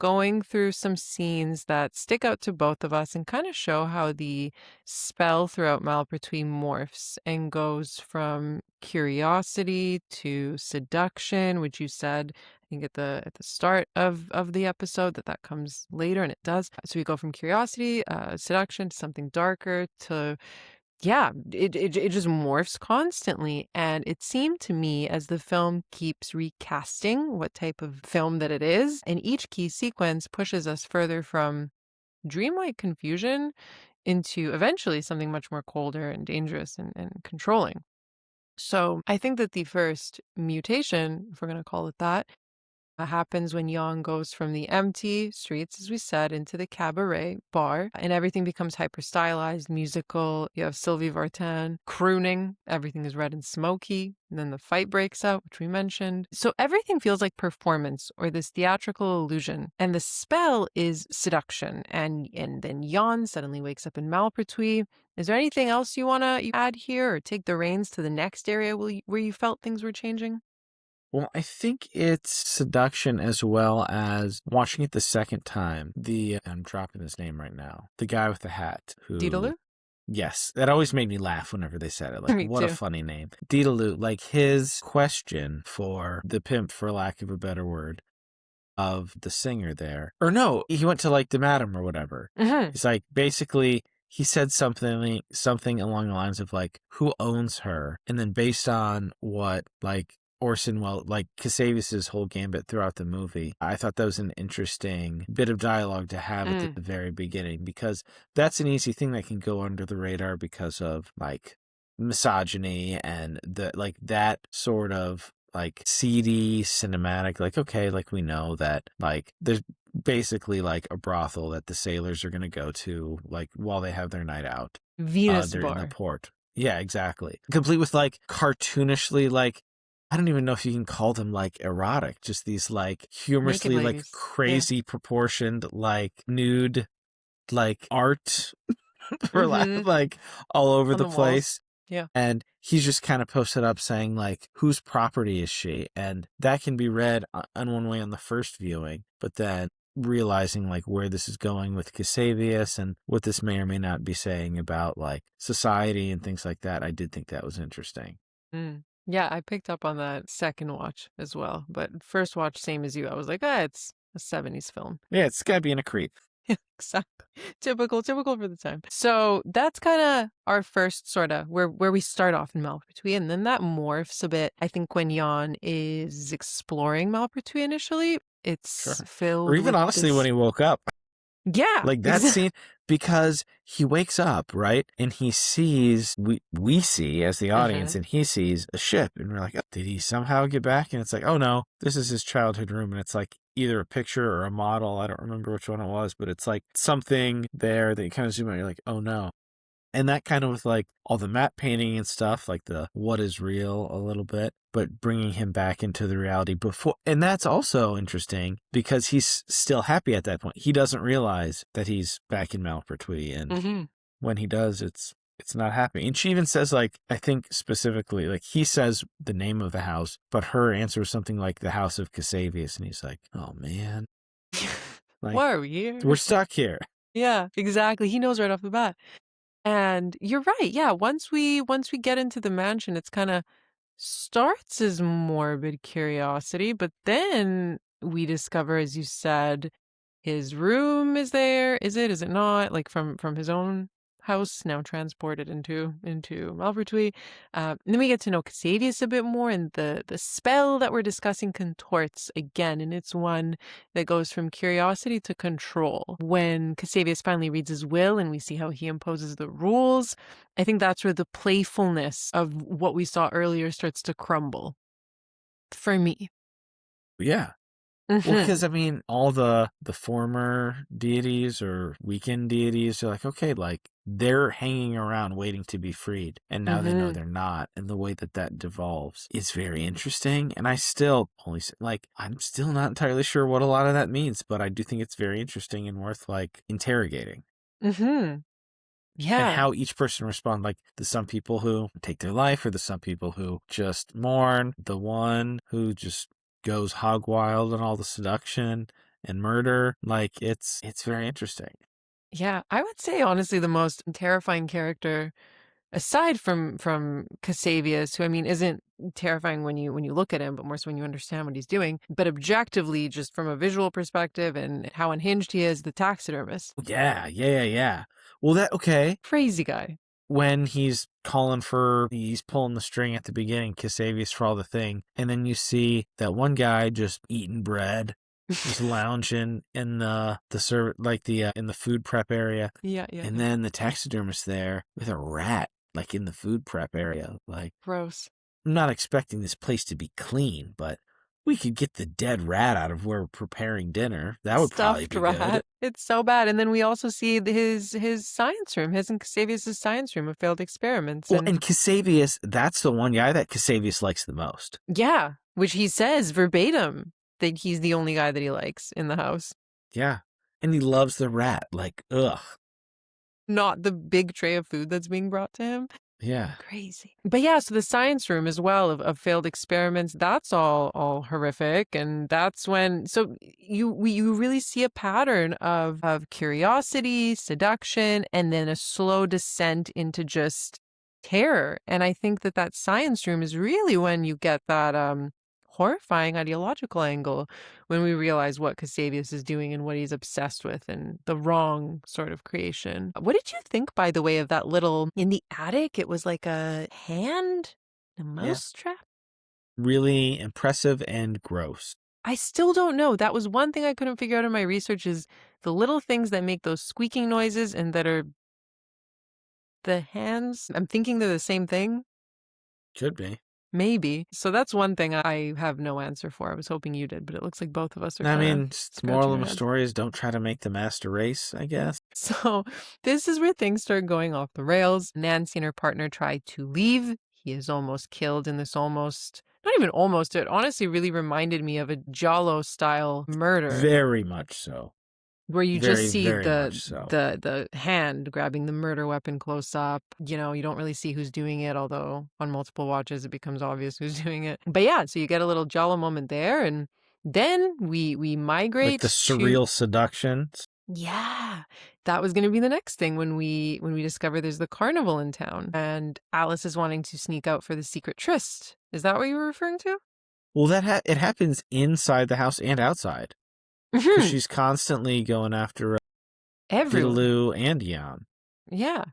going through some scenes that stick out to both of us and kind of show how the spell throughout Malpertuis morphs and goes from curiosity to seduction, which you said, I think at the start of the episode, that comes later, and it does. So we go from curiosity, seduction, to something darker, to yeah, it just morphs constantly. And it seemed to me as the film keeps recasting what type of film that it is, and each key sequence pushes us further from dreamlike confusion into eventually something much more colder and dangerous and controlling. So I think that the first mutation, if we're going to call it that, happens when Yang goes from the empty streets, as we said, into the cabaret bar, and everything becomes hyper stylized, musical. You have Sylvie Vartan crooning, everything is red and smoky, and then the fight breaks out, which we mentioned. So everything feels like performance or this theatrical illusion, and the spell is seduction. And then Jan suddenly wakes up in Malpertuis. Is there anything else you want to add here or take the reins to the next area where you felt things were changing? Well, I think it's seduction as well as watching it the second time. I'm dropping his name right now. The guy with the hat Daedalus? who, yes, that always made me laugh whenever they said it. Like, Me what a too. funny name. Daedalus, like his question for the pimp, for lack of a better word, of the singer there. Or no, he went to like the madam or whatever. Mm-hmm. He's like, basically, he said something along the lines of like, who owns her? And then based on what like Orson Welles, like Cassavius' whole gambit throughout the movie, I thought that was an interesting bit of dialogue to have at the very beginning, because that's an easy thing that can go under the radar because of like misogyny and the like that sort of like seedy cinematic, like, okay, like we know that like there's basically like a brothel that the sailors are going to go to like while they have their night out. Venus They're in the bar. port. Yeah, exactly. Complete with like cartoonishly like, I don't even know if you can call them like erotic, just these like humorously like Ladies. crazy proportioned like nude like art for Mm-hmm. like all over On the the walls. place. Yeah. And he's just kind of posted up saying like, whose property is she? And that can be read on one way on the first viewing, but then realizing like where this is going with Cassavius and what this may or may not be saying about like society and things like that, I did think that was interesting. Yeah, I picked up on that second watch as well. But first watch, same as you. I was like, it's a 70s film. Yeah, it's gotta be in a creep. Exactly. Typical for the time. So that's kind of our first sort of where we start off in Malpertuis, and then that morphs a bit. I think when Jan is exploring Malpertuis initially, it's Sure. Or filled even with honestly when this. he woke up. Yeah, Like that exactly. scene, because he wakes up, right? And he sees, we see as the audience, and he sees a ship. And we're like, oh, did he somehow get back? And it's like, oh no, this is his childhood room. And it's like either a picture or a model. I don't remember which one it was, but it's like something there that you kind of zoom out. You're like, oh no. And that kind of with like all the matte painting and stuff, like the what is real a little bit, but bringing him back into the reality before. And that's also interesting because he's still happy at that point. He doesn't realize that he's back in Malpertuis. And when he does, it's not happy. And she even says like, I think specifically, like he says the name of the house, but her answer is something like the House of Cassavius. And he's like, oh man, like Why are we here? we're stuck here. Yeah, exactly. He knows right off the bat. And you're right. Yeah, once we get into the mansion, it's kind of starts as morbid curiosity, but then we discover, as you said, his room is there. Is it not? Like from his own house, now transported into Malpertuis. And then we get to know Cassavius a bit more, and the spell that we're discussing contorts again, and it's one that goes from curiosity to control. When Cassavius finally reads his will and we see how he imposes the rules, I think that's where the playfulness of what we saw earlier starts to crumble for me. Yeah. Well, because I mean, all the former deities or weekend deities are like, okay, like they're hanging around waiting to be freed, and now they know they're not, and the way that that devolves is very interesting. And I still I'm still not entirely sure what a lot of that means, but I do think it's very interesting and worth like interrogating. And Yeah. how each person responds. Like the some people who take their life, or the some people who just mourn, the one who just goes hog wild on all the seduction and murder. Like it's very interesting. Yeah, I would say honestly the most terrifying character aside from Cassavius, who I mean isn't terrifying when you look at him, but more so when you understand what he's doing. But objectively, just from a visual perspective and how unhinged he is, the taxidermist. Yeah. Well, okay. Crazy guy. When he's he's pulling the string at the beginning, Cassavius for all the thing, and then you see that one guy just eating bread just lounging in the serv like the in the food prep area, Yeah, yeah, and yeah. then the taxidermist there with a rat like in the food prep area. Like, Gross. I'm not expecting this place to be clean, but we could get the dead rat out of where we're preparing dinner. That would probably Stuffed be good. rat. It's so bad. And then we also see his science room, his and Cassavius' science room of failed experiments. Well, And and Cassavius, that's the one guy that Cassavius likes the most. yeah, which he says verbatim that he's the only guy that he likes in the house. Yeah. And he loves the rat. Like, ugh. Not the big tray of food that's being brought to him. Yeah. Crazy. But yeah, so the science room as well of failed experiments, that's all horrific. And that's when you really see a pattern of curiosity, seduction, and then a slow descent into just terror. And I think that science room is really when you get that horrifying ideological angle, when we realize what Cassavius is doing and what he's obsessed with and the wrong sort of creation. What did you think, by the way, of that little in the attic? It was like a hand, a mouse trap. Really impressive and gross. I still don't know. That was one thing I couldn't figure out in my research, is the little things that make those squeaking noises and that are the hands. I'm thinking they're the same thing. Should be. Maybe. So that's one thing I have no answer for. I was hoping you did, but it looks like both of us are I kind of mean, the moral of the story is don't try to make the master race, I guess. So this is where things start going off the rails. Nancy and her partner try to leave. He is almost killed in this not even almost, it honestly really reminded me of a Giallo style murder. Very much so. Where you Very, just see very much so. the hand grabbing the murder weapon close up. You know, you don't really see who's doing it, although on multiple watches it becomes obvious who's doing it. But yeah, so you get a little Giallo moment there, and then we migrate Like the surreal seductions. Yeah, that was going to be the next thing when we discover there's the carnival in town, and Alice is wanting to sneak out for the secret tryst. Is that what you were referring to? Well, it happens inside the house and outside. Because she's constantly going after Everyone. Diddaloo and Jan. Yeah.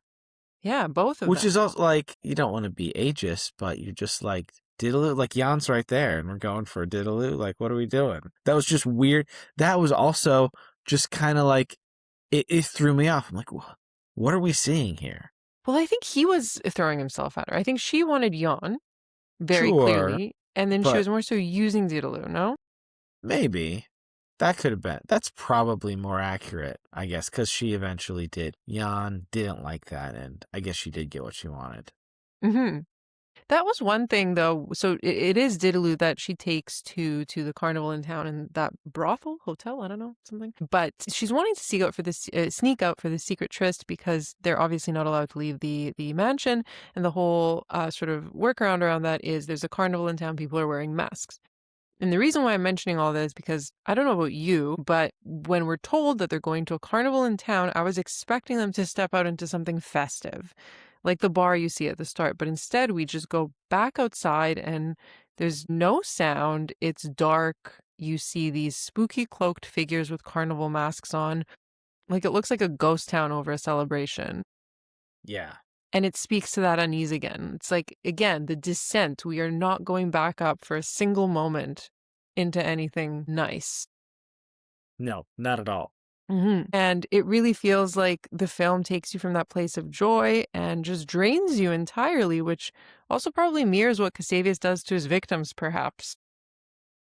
Yeah, both of Which them. is also like, you don't want to be ageist, but you're just like, Diddaloo, like Jan's right there and we're going for a Diddaloo. Like, what are we doing? That was just weird. That was also just kind of like, it threw me off. I'm like, what are we seeing here? Well, I think he was throwing himself at her. I think she wanted Jan very Sure, clearly, and then she but- was more so using Diddaloo, no? Maybe. That could have been. That's probably more accurate, I guess, because she eventually did. Jan didn't like that, and I guess she did get what she wanted. Mm-hmm. That was one thing, though. So it is Diddaloo that she takes to the carnival in town, and that brothel, hotel, I don't know, something. But she's wanting to sneak out for the secret tryst because they're obviously not allowed to leave the mansion. And the whole sort of workaround around that is there's a carnival in town, people are wearing masks. And the reason why I'm mentioning all this is because I don't know about you, but when we're told that they're going to a carnival in town, I was expecting them to step out into something festive, like the bar you see at the start. But instead, we just go back outside and there's no sound. It's dark. You see these spooky cloaked figures with carnival masks on. Like it looks like a ghost town over a celebration. Yeah. And it speaks to that unease again. It's like, again, the descent. We are not going back up for a single moment into anything nice. No, not at all. Mm-hmm. And it really feels like the film takes you from that place of joy and just drains you entirely, which also probably mirrors what Cassavius does to his victims, perhaps.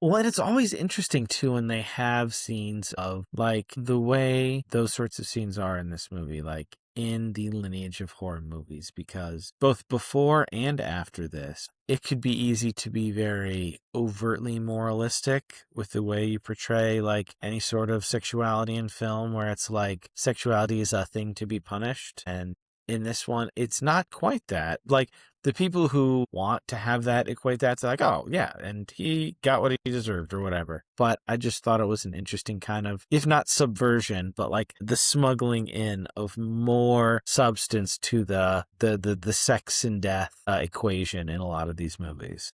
Well, and it's always interesting, too, when they have scenes of, like, the way those sorts of scenes are in this movie, like, in the lineage of horror movies, because both before and after this, it could be easy to be very overtly moralistic with the way you portray, like, any sort of sexuality in film, where it's like sexuality is a thing to be punished, and in this one, it's not quite that. Like, the people who want to have that equate that to like, oh, yeah, and he got what he deserved or whatever. But I just thought it was an interesting kind of, if not subversion, but like the smuggling in of more substance to the sex and death equation in a lot of these movies.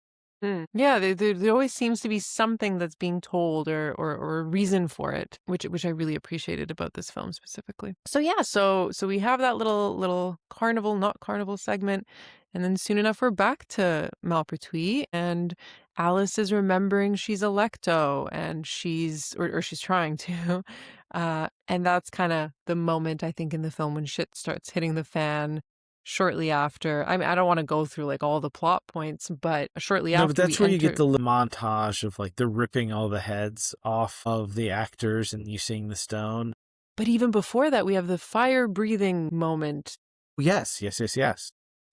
Yeah, there always seems to be something that's being told or a reason for it, which I really appreciated about this film specifically. So yeah, so we have that little carnival, not carnival segment. And then soon enough, we're back to Malpertuis, and Alice is remembering she's Electo, and or she's trying to. And that's kind of the moment, I think, in the film when shit starts hitting the fan shortly after. I mean, I don't want to go through like all the plot points, but shortly No, but after we that's where you enter. get the montage of like they're ripping all the heads off of the actors and you seeing the stone. But even before that, we have the fire breathing moment. Yes.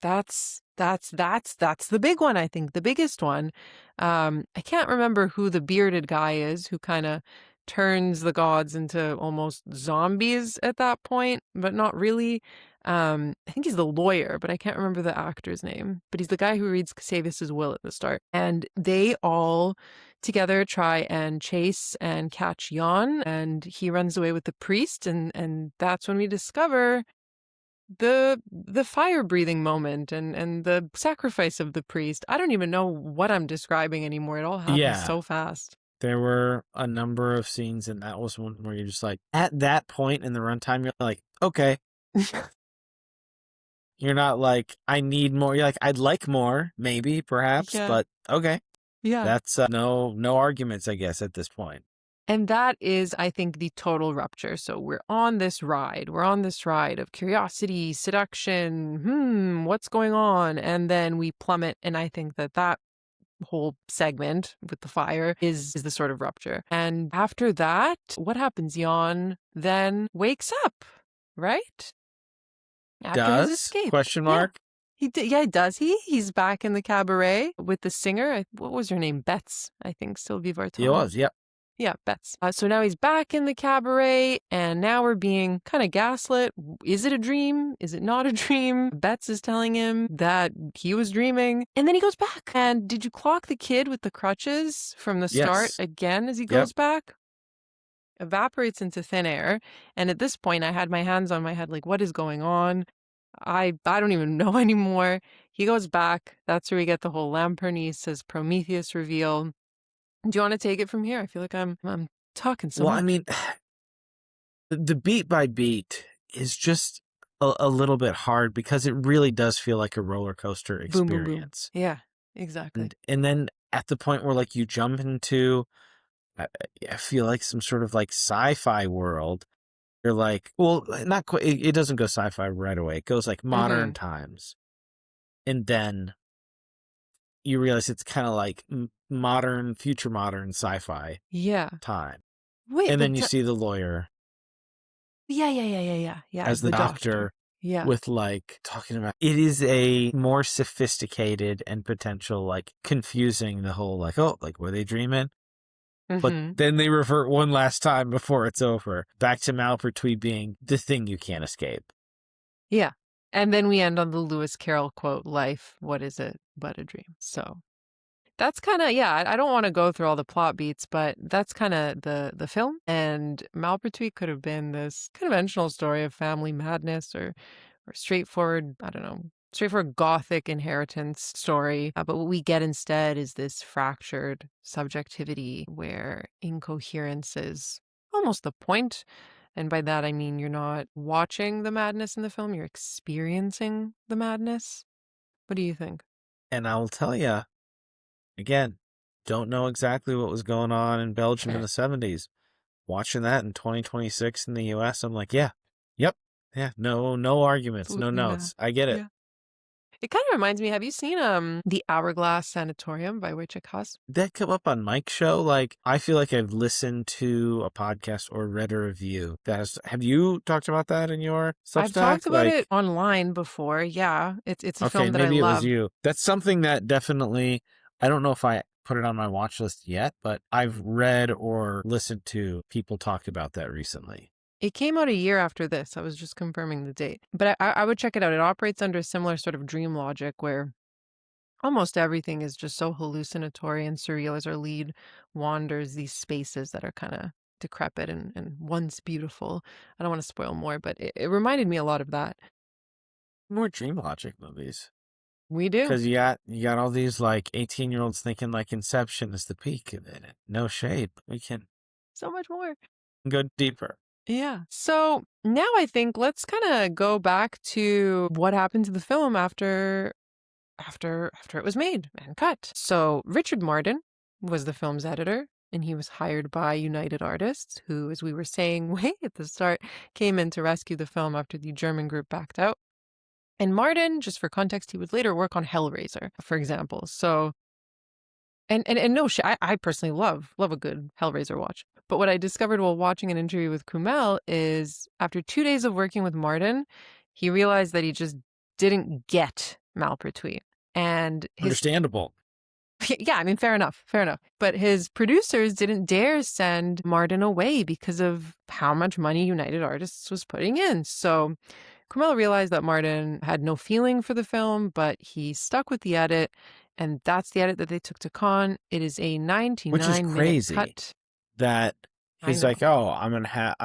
That's the big one, I think, the biggest one. I can't remember who the bearded guy is who kind of turns the gods into almost zombies at that point, but not really. I think he's the lawyer, but I can't remember the actor's name. But he's the guy who reads Cassavius's will at the start. And they all together try and chase and catch Jan, and he runs away with the priest, and that's when we discover the fire breathing moment and the sacrifice of the priest. I don't even know what I'm describing anymore. It all happens so fast. There were a number of scenes, and that was one where you're just like, at that point in the runtime, you're like, okay. You're not like, I need more. You're like, I'd like more, maybe, perhaps, but okay. Yeah. That's no arguments, I guess, at this point. And that is, I think, the total rupture. So we're on this ride. We're on this ride of curiosity, seduction. What's going on? And then we plummet. And I think that whole segment with the fire is the sort of rupture. And after that, what happens? Jan then wakes up, right? After his escape. Question mark? Yeah, does he? He's back in the cabaret with the singer. What was her name? Betts, I think. Sylvie Vartan. It was, yep. Yeah, Betts. So now he's back in the cabaret, and now we're being kind of gaslit. Is it a dream? Is it not a dream? Betts is telling him that he was dreaming, and then he goes back. And did you clock the kid with the crutches from the start again as he goes back? Evaporates into thin air. And at this point, I had my hands on my head, like, what is going on? I don't even know anymore. He goes back. That's where we get the whole Malpertuis as Prometheus reveal. Do you want to take it from here? I feel like I'm talking so much. Well, I mean, the beat by beat is just a little bit hard because it really does feel like a roller coaster experience. Boom, boom, boom. Yeah, exactly. And then at the point where like you jump into, I feel like some sort of like sci-fi world. You're like, well, not quite. It doesn't go sci-fi right away. It goes like modern times, and then you realize it's kind of like modern, future modern sci-fi. Time. Wait, and then you see the lawyer. Yeah. As the doctor. Yeah. With like talking about it is a more sophisticated and potential like confusing the whole like, oh, like were they dreaming? But then they revert one last time before it's over. Back to Malpertuis being the thing you can't escape. Yeah. And then we end on the Lewis Carroll quote, life, what is it but a dream? So that's kind of, I don't want to go through all the plot beats, but that's kind of the film. And Malpertuis could have been this conventional story of family madness or straightforward, I don't know, straightforward Gothic inheritance story. But what we get instead is this fractured subjectivity where incoherence is almost the point. And by that, I mean you're not watching the madness in the film, you're experiencing the madness. What do you think? And I will tell you, again, don't know exactly what was going on in Belgium in the 70s. Watching that in 2026 in the US, I'm like, yeah, no arguments, no notes. I get it. Yeah. It kind of reminds me, have you seen The Hourglass Sanatorium by Wojciech Haas? That come up on Mike's show. Like, I feel like I've listened to a podcast or read a review. Have you talked about that in your Substack? I've talked about it online before. Yeah, it's a film that I love. Maybe it was you. That's something that definitely, I don't know if I put it on my watch list yet, but I've read or listened to people talk about that recently. It came out a year after this. I was just confirming the date. But I would check it out. It operates under a similar sort of dream logic where almost everything is just so hallucinatory and surreal as our lead wanders these spaces that are kind of decrepit and once beautiful. I don't want to spoil more, but it reminded me a lot of that. More dream logic movies. We do. Because you got all these like 18-year-olds thinking like Inception is the peak of it. No shade. We can so much more. Go deeper. Yeah. So now I think let's kind of go back to what happened to the film after after it was made and cut. So Richard Martin was the film's editor, and he was hired by United Artists, who, as we were saying way at the start, came in to rescue the film after the German group backed out. And Martin, just for context, he would later work on Hellraiser, for example. So, and no shit, I personally love a good Hellraiser watch. But what I discovered while watching an interview with Kumel is after 2 days of working with Martin, he realized that he just didn't get Malpertuis. And Understandable. yeah, I mean, fair enough. But his producers didn't dare send Martin away because of how much money United Artists was putting in. So Kumel realized that Martin had no feeling for the film, but he stuck with the edit, and that's the edit that they took to Cannes. It is a 99-minute cut. That he's like, oh, I'm gonna have.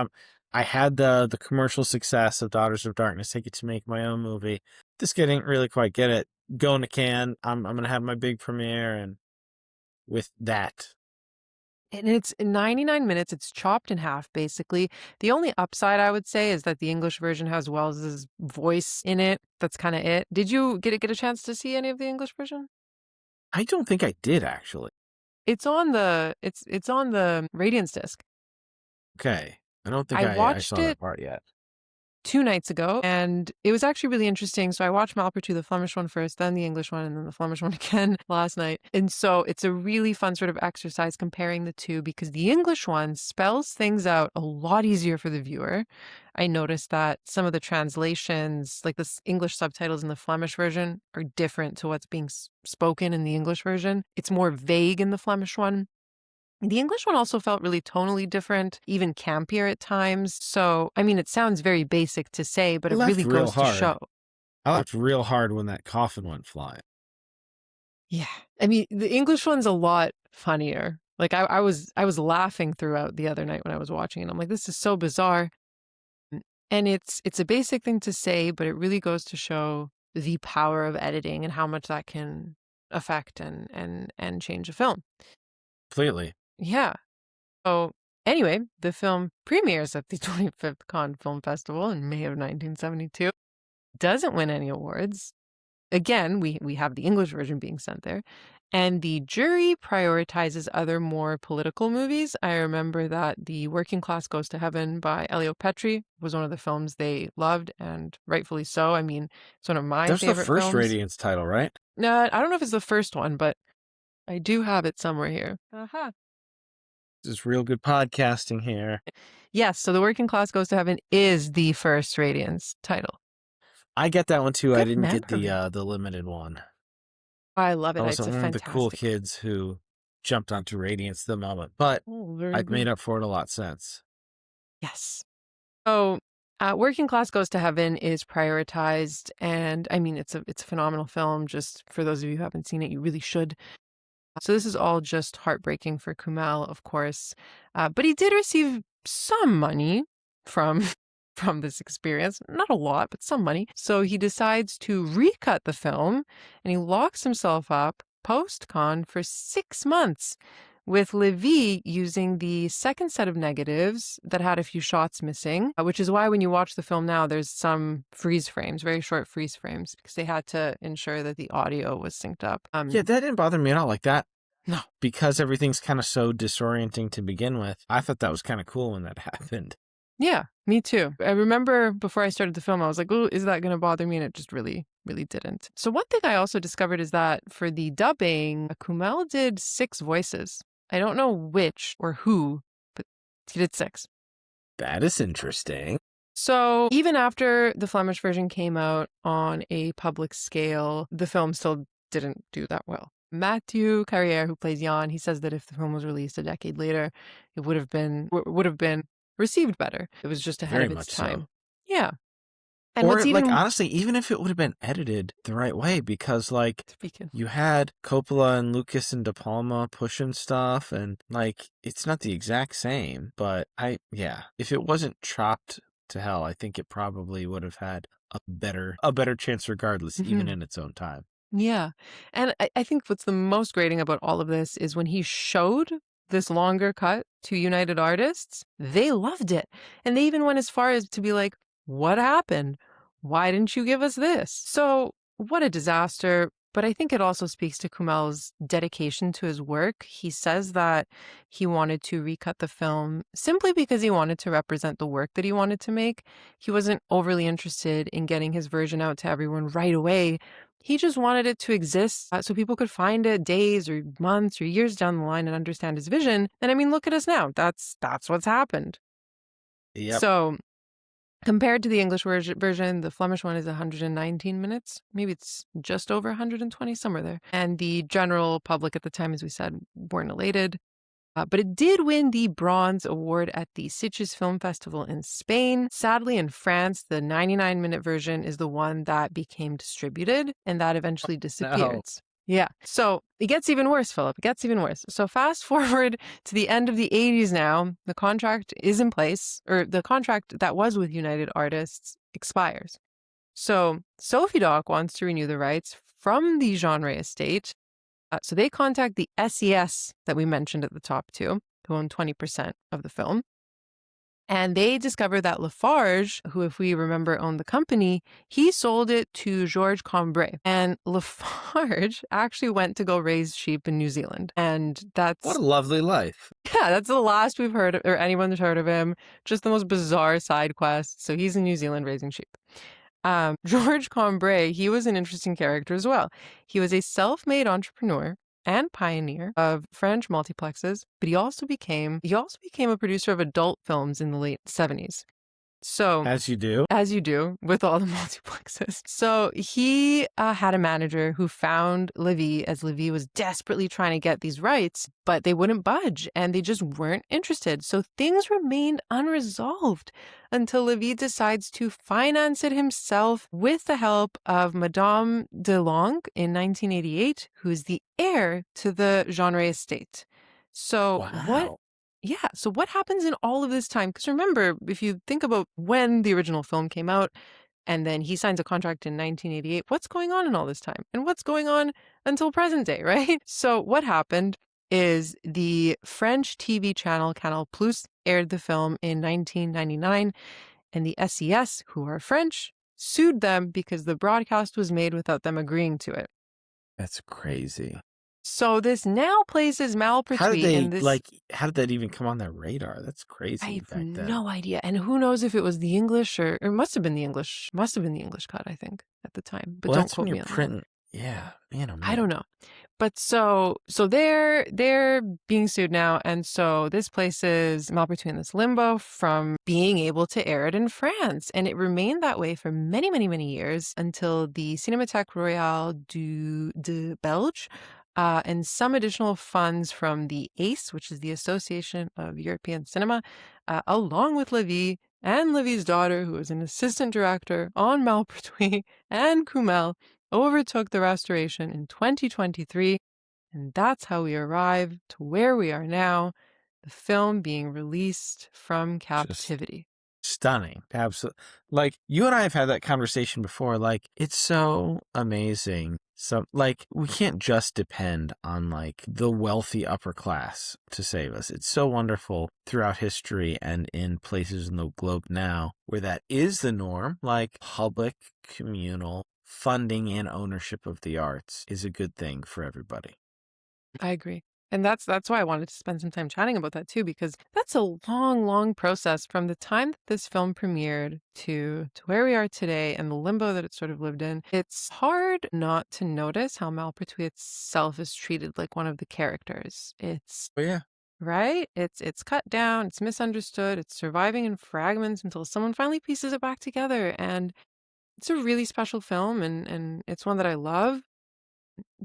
I had the commercial success of Daughters of Darkness. I get to make my own movie. This guy didn't really quite get it. Going to Cannes, I'm gonna have my big premiere, and with that. And it's 99 minutes. It's chopped in half, basically. The only upside, I would say, is that the English version has Wells's voice in it. That's kind of it. Did you get a chance to see any of the English version? I don't think I did, actually. It's on the Radiance disc. Okay. I don't think I saw that part yet. 2 nights ago, and it was actually really interesting. So I watched Malpertuis, the Flemish one first, then the English one, and then the Flemish one again last night. And so it's a really fun sort of exercise comparing the two, because the English one spells things out a lot easier for the viewer. I noticed that some of the translations, like the English subtitles in the Flemish version, are different to what's being spoken in the English version. It's more vague in the Flemish one. The English one also felt really tonally different, even campier at times. So, I mean, it sounds very basic to say, but it really goes to show. I laughed real hard when that coffin went flying. Yeah. I mean, the English one's a lot funnier. Like I was laughing throughout the other night when I was watching it. I'm like, this is so bizarre. And it's a basic thing to say, but it really goes to show the power of editing and how much that can affect and change a film. Completely. Yeah. So anyway, the film premieres at the 25th Cannes Film Festival in May of 1972. Doesn't win any awards. Again, we have the English version being sent there. And the jury prioritizes other more political movies. I remember that The Working Class Goes to Heaven by Elio Petri was one of the films they loved, and rightfully so. I mean, it's one of my favorite films. That's the first Radiance title, right? No, I don't know if it's the first one, but I do have it somewhere here. Aha. This is real good podcasting here. Yes, so The Working Class Goes to Heaven is the first Radiance title. I get that one too. Good I didn't memory. get the limited one. I love it. I It's wasn't a one of the fantastic cool kids who jumped onto Radiance the moment, but I've made up for it a lot since. Yes. So Working Class Goes to Heaven is prioritized, and I mean, it's a phenomenal film. Just for those of you who haven't seen it, you really should. So this is all just heartbreaking for Kumel, of course. But he did receive some money from this experience. Not a lot, but some money. So he decides to recut the film, and he locks himself up post-con for 6 months with Levy using the second set of negatives that had a few shots missing, which is why when you watch the film now, there's some freeze frames, very short freeze frames, because they had to ensure that the audio was synced up. Yeah, that didn't bother me at all like that. No. Because everything's kind of so disorienting to begin with. I thought that was kind of cool when that happened. Yeah, me too. I remember before I started the film, I was like, oh, is that going to bother me? And it just really, really didn't. So one thing I also discovered is that for the dubbing, Kumel did 6 voices. I don't know which or who, but he did 6. That is interesting. So even after the Flemish version came out on a public scale, the film still didn't do that well. Mathieu Carrière, who plays Jan, he says that if the film was released a decade later, it would have been received better. It was just ahead of its time. So. Yeah. And or honestly, even if it would have been edited the right way, because you had Coppola and Lucas and De Palma pushing stuff, and it's not the exact same, but if it wasn't chopped to hell, I think it probably would have had a better chance regardless, even in its own time. Yeah. And I think what's the most grating about all of this is when he showed this longer cut to United Artists, they loved it. And they even went as far as to be like, what happened? Why didn't you give us this? So what a disaster. But I think it also speaks to Kumel's dedication to his work. He says that he wanted to recut the film simply because he wanted to represent the work that he wanted to make. He wasn't overly interested in getting his version out to everyone right away. He just wanted it to exist so people could find it days or months or years down the line and understand his vision. And I mean, look at us now. That's what's happened. Yep. So compared to the English version, the Flemish one is 119 minutes. Maybe it's just over 120, somewhere there. And the general public at the time, as we said, weren't elated. But it did win the Bronze Award at the Sitges Film Festival in Spain. Sadly, in France, the 99-minute version is the one that became distributed, and that eventually disappeared. No. Yeah. So it gets even worse, Philip. It gets even worse. So fast forward to the end of the 80s now, the contract is in place, or the contract that was with United Artists expires. So Sophie Doc wants to renew the rights from the genre estate. So they contact the SES that we mentioned at the top too, who own 20% of the film. And they discover that Lafarge, who, if we remember, owned the company, he sold it to Georges Cambrai. And Lafarge actually went to go raise sheep in New Zealand. And that's... What a lovely life. Yeah, that's the last we've heard, or anyone's heard of him. Just the most bizarre side quest. So he's in New Zealand raising sheep. Georges Cambrai, he was an interesting character as well. He was a self-made entrepreneur and pioneer of French multiplexes, but he also became a producer of adult films in the late 70s. So, as you do with all the multiplexes. So he had a manager who found Levy as Levy was desperately trying to get these rights, but they wouldn't budge and they just weren't interested. So things remained unresolved until Levy decides to finance it himself with the help of Madame de Longue in 1988, who is the heir to the genre estate. So wow. Yeah, so what happens in all of this time? Because remember, if you think about when the original film came out, and then he signs a contract in 1988, what's going on in all this time? And what's going on until present day, right? So what happened is the French TV channel Canal Plus aired the film in 1999, and the SES, who are French, sued them because the broadcast was made without them agreeing to it. That's crazy. So this now places Malpertuis in this... How did that even come on their radar? That's crazy. I have back then. no idea. And who knows if it was the English or it must have been the English cut, I think, at the time. But don't quote me on that. Yeah, man, oh man. I don't know. But so they're being sued now, and so this places Malpertuis in this limbo from being able to air it in France, and it remained that way for many, many, many years until the Cinémathèque Royale de Belge and some additional funds from the ACE, which is the Association of European Cinema, along with Levy and Levy's daughter, who was an assistant director on Malpertuis and Kumel, overtook the restoration in 2023. And that's how we arrive to where we are now, the film being released from captivity. Stunning. Absolutely. Like, you and I have had that conversation before. Like, it's so amazing. So, like, we can't just depend on, like, the wealthy upper class to save us. It's so wonderful throughout history and in places in the globe now where that is the norm. Like, public, communal funding and ownership of the arts is a good thing for everybody. I agree. And that's why I wanted to spend some time chatting about that too, because that's a long, long process from the time that this film premiered to where we are today and the limbo that it sort of lived in. It's hard not to notice how Malpertuis itself is treated like one of the characters. It's right? It's cut down, it's misunderstood, it's surviving in fragments until someone finally pieces it back together. And it's a really special film, and it's one that I love.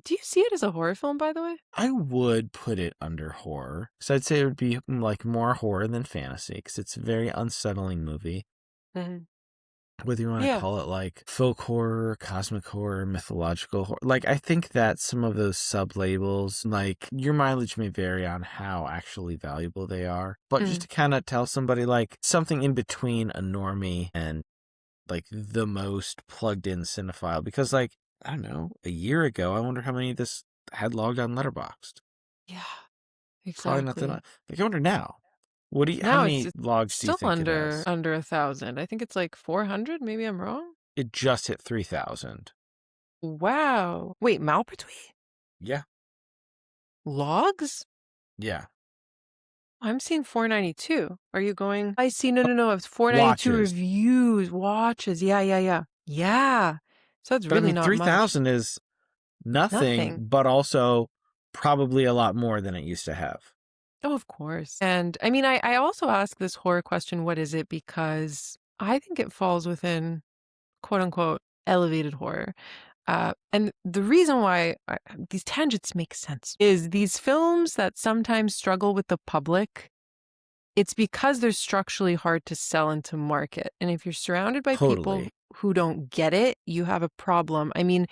Do you see it as a horror film, by the way? I would put it under horror. So I'd say it would be like more horror than fantasy because it's a very unsettling movie. Mm-hmm. Whether you want to call it like folk horror, cosmic horror, mythological horror. Like, I think that some of those sub-labels, like, your mileage may vary on how actually valuable they are. But just to kind of tell somebody, like, something in between a normie and, like, the most plugged-in cinephile. Because, like, I don't know, a year ago, I wonder how many of this had logged on Letterboxd. Yeah, Probably exactly. nothing. Like, I wonder now. How many logs do you think it has? Still under 1,000. I think it's like 400. Maybe I'm wrong. It just hit 3,000. Wow. Wait, Malpertuis? Yeah. Logs? Yeah. I'm seeing 492. Are you going? I see. No. It's 492 Watches. reviews, watches. Yeah. Yeah. So it's But I really mean, not much. 3,000 is nothing, Nothing. but also probably a lot more than it used to have. Oh, of course. And I mean, I also ask this horror question, what is it? Because I think it falls within quote unquote elevated horror. And the reason why these tangents make sense is these films that sometimes struggle with the public, it's because they're structurally hard to sell and to market. And if you're surrounded by people Totally. who don't get it, you have a problem. I mean,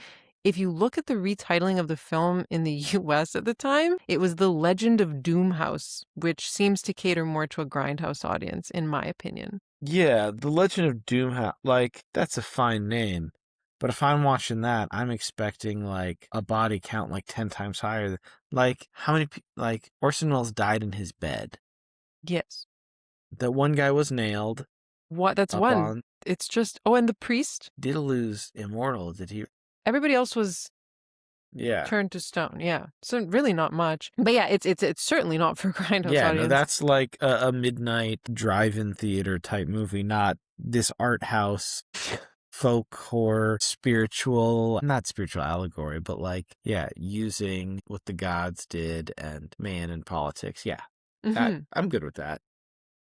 if you look at the retitling of the film in the US at the time, it was The Legend of Doomhouse, which seems to cater more to a grindhouse audience, in my opinion. Yeah, The Legend of Doom, like, that's a fine name. But if I'm watching that, I'm expecting, like, a body count, like, 10 times higher. Like, how many like, Orson Welles died in his bed. Yes. That one guy was nailed What? That's up one. on. It's just, oh, and the priest? Did he lose immortal? Did he? Everybody else was Yeah. turned to stone. Yeah. So really not much. But yeah, it's certainly not for a grindhouse Yeah, audience. no, that's like a midnight drive-in theater type movie, not this art house folk horror, spiritual, not spiritual allegory, but like, yeah, using what the gods did and man in politics. Yeah, I'm good with that.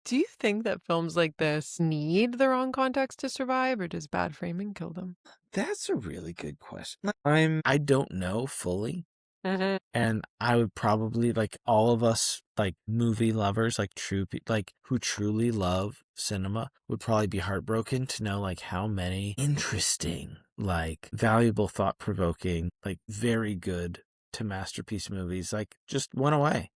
Do you think that films like this need the wrong context to survive, or does bad framing kill them? That's a really good question. I don't know fully. Mm-hmm. And I would probably, like, all of us, like, movie lovers, like, like, who truly love cinema would probably be heartbroken to know, like, how many interesting, like, valuable, thought-provoking, like, very good to masterpiece movies, like, just went away.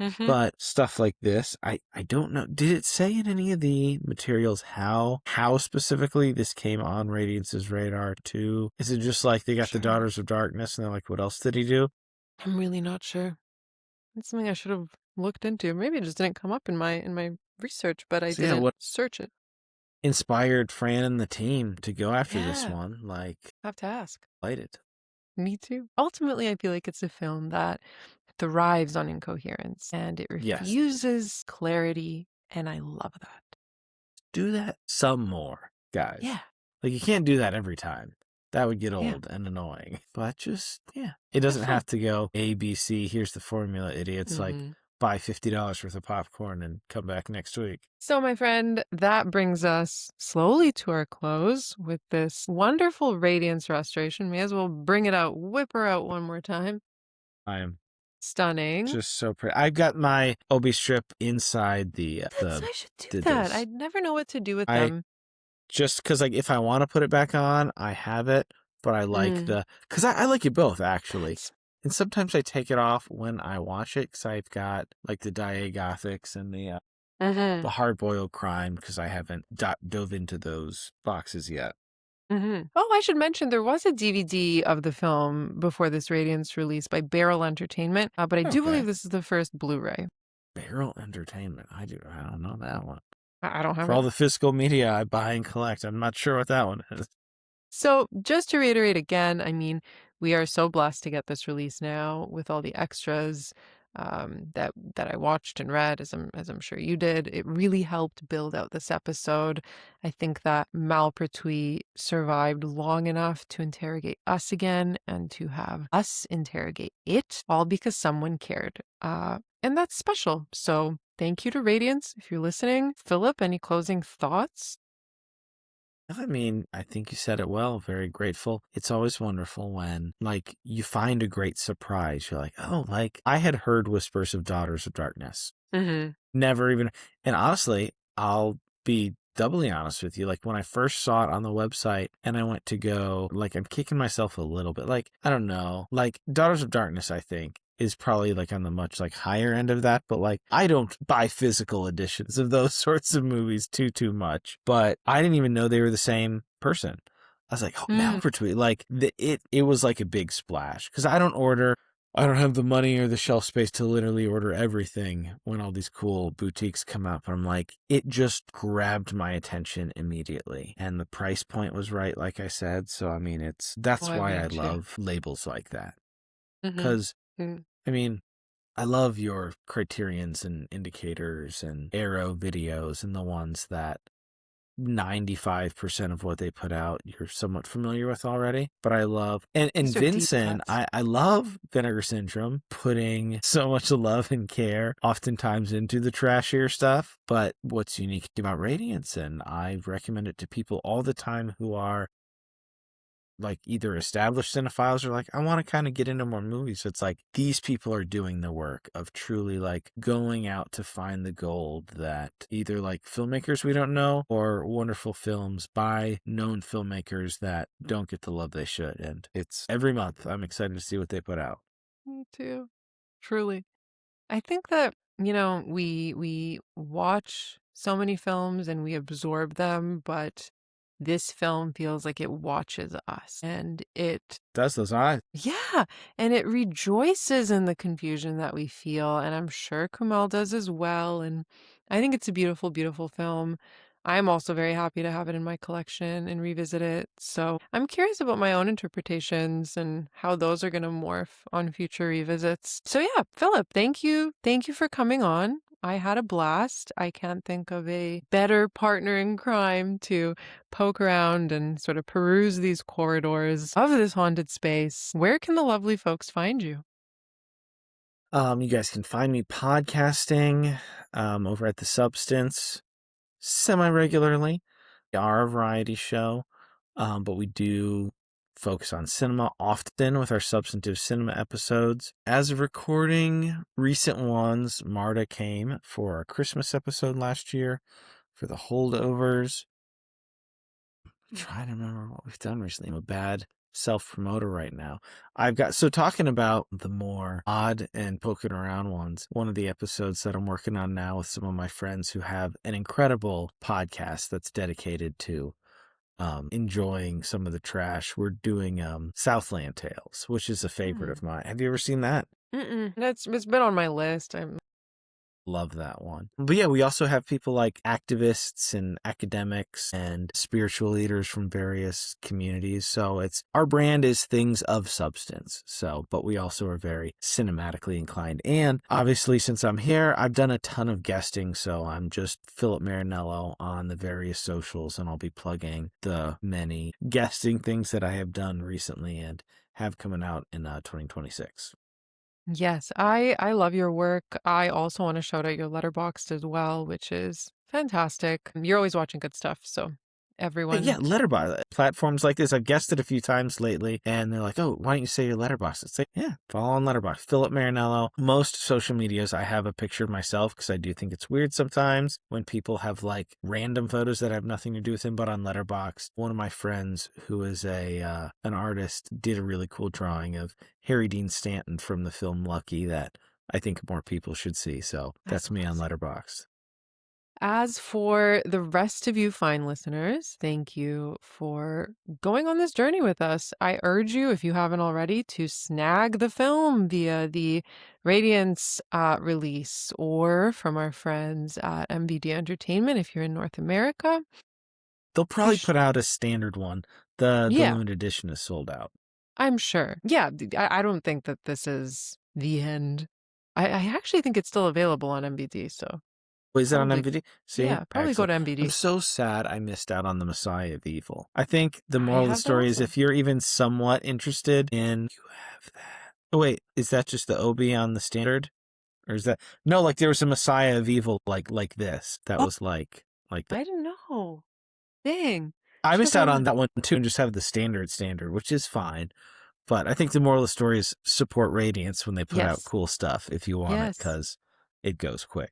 Mm-hmm. But stuff like this, I don't know. Did it say in any of the materials how specifically this came on Radiance's radar too? Is it just like they got the Daughters of Darkness and they're like, what else did he do? I'm really not sure. It's something I should have looked into. Maybe it just didn't come up in my research, but I didn't What search it. inspired Fran and the team to go after this Yeah. one? Like, Have to ask. lighted. Me too. Ultimately, I feel like it's a film that thrives on incoherence and it Yes. refuses clarity, and I love that. Do that some more, guys. Yeah. Like, you can't do that every time. That would get Yeah. old and annoying. But just, yeah. It doesn't have to go A, B, C, here's the formula, idiots. Like, buy $50 worth of popcorn and come back next week. So, my friend, that brings us slowly to our close with this wonderful Radiance restoration. May as well bring it out, whip her out one more time. I am Stunning. just so pretty. I've got my Obi strip inside the. I should do that. I'd never know what to do with them. Just because, like, if I want to put it back on, I have it. But I like because I like it both, actually. And sometimes I take it off when I watch it because I've got, like, the Diagothics and the hard-boiled crime because I haven't dove into those boxes yet. Oh, I should mention there was a DVD of the film before this Radiance release by Barrel Entertainment, but I do believe this is the first Blu-ray. Barrel Entertainment. I don't know that one. I don't have For all the physical media I buy and collect, I'm not sure what that one is. So just to reiterate again, I mean, we are so blessed to get this release now with all the extras that I watched and read, as I'm sure you did. It really helped build out this episode. I think that Malpertuis survived long enough to interrogate us again and to have us interrogate it, all because someone cared. And that's special. So thank you to Radiance if you're listening. Philip, any closing thoughts? I mean, I think you said it well. Very grateful. It's always wonderful when, like, you find a great surprise. You're like, oh, like, I had heard whispers of Daughters of Darkness. Never even, and honestly, I'll be doubly honest with you. Like, when I first saw it on the website and I went to go, like, I'm kicking myself a little bit. Like, I don't know. Like, Daughters of Darkness, I think, is probably, like, on the much, like, higher end of that. But, like, I don't buy physical editions of those sorts of movies too much. But I didn't even know they were the same person. I was like, oh, Malpertuis. Like, it was like a big splash. Because I don't order I don't have the money or the shelf space to literally order everything when all these cool boutiques come out. But I'm like, it just grabbed my attention immediately. And the price point was right, like I said. So, I mean, Oh, that's I why I bet you. love labels like that. Mhm. Because, Mm. I mean, I love your criterions and indicators and arrow videos and the ones that 95% of what they put out you're somewhat familiar with already. But I love and These are deep Vincent, cuts. I love Vinegar Syndrome putting so much love and care oftentimes into the trashier stuff. But what's unique about Radiance, and I recommend it to people all the time who are like either established cinephiles or like I want to kind of get into more movies. It's like these people are doing the work of truly like going out to find the gold that either like filmmakers we don't know or wonderful films by known filmmakers that don't get the love they should. And it's every month I'm excited to see what they put out. Me too. Truly. I think that, you know, we watch so many films and we absorb them, but this film feels like it watches us and it Does those eyes? yeah, and it rejoices in the confusion that we feel, and I'm sure Kumel does as well, and I think it's a beautiful, beautiful film. I'm also very happy to have it in my collection and revisit it. So I'm curious about my own interpretations and how those are going to morph on future revisits. So yeah, Philip, thank you. Thank you for coming on. I had a blast. I can't think of a better partner in crime to poke around and sort of peruse these corridors of this haunted space. Where can the lovely folks find you? You guys can find me podcasting over at The Substance semi-regularly. We are a variety show, but we do focus on cinema often with our substantive cinema episodes. As of recording, recent ones, Marta came for our Christmas episode last year for the holdovers. I'm trying to remember what we've done recently. I'm a bad self-promoter right now. So talking about the more odd and poking around ones, one of the episodes that I'm working on now with some of my friends who have an incredible podcast that's dedicated to enjoying some of the trash. We're doing Southland Tales, which is a favorite Hmm. of mine. Have you ever seen that? Mm-mm. It's been on my list. I'm Love that one. But yeah, we also have people like activists and academics and spiritual leaders from various communities. So our brand is things of substance. So, but we also are very cinematically inclined. And obviously, since I'm here, I've done a ton of guesting. So I'm just Philip Marinello on the various socials, and I'll be plugging the many guesting things that I have done recently and have coming out in 2026. yes, I love your work. I also want to shout out your Letterboxd as well, which is fantastic. You're always watching good stuff, so Yeah, everyone. Letterboxd platforms like this. I've guessed it a few times lately, and they're like, "Oh, why don't you say your Letterboxd?" It's like, yeah, follow on Letterboxd. Philip Marinello. Most social medias, I have a picture of myself because I do think it's weird sometimes when people have like random photos that have nothing to do with him. But on Letterboxd, one of my friends who is an artist did a really cool drawing of Harry Dean Stanton from the film Lucky that I think more people should see. So That's that's me on awesome. Letterboxd. As for the rest of you fine listeners, thank you for going on this journey with us. I urge you, if you haven't already, to snag the film via the Radiance release or from our friends at MBD Entertainment if you're in North America. They'll You probably sh- put out a standard one. The yeah, limited edition is sold out. I'm sure. Yeah, I don't think that this is the end. I actually think it's still available on MBD, so Wait, is that on probably, MVD? See? yeah, probably go Excellent. to I'm MBD. so sad I missed out on the Messiah of Evil. I think the I moral of the have that story is also. if you're even somewhat interested in you have that. Oh wait, is that just the OB on the standard? Or is that no, like there was a Messiah of Evil like this. That was like that. I don't know. Dang. I Should have missed out gotten on it. that one too and just have the standard, which is fine. But I think the moral of the story is support Radiance when they put out Yes. cool stuff if you want it, Yes. because it goes quick.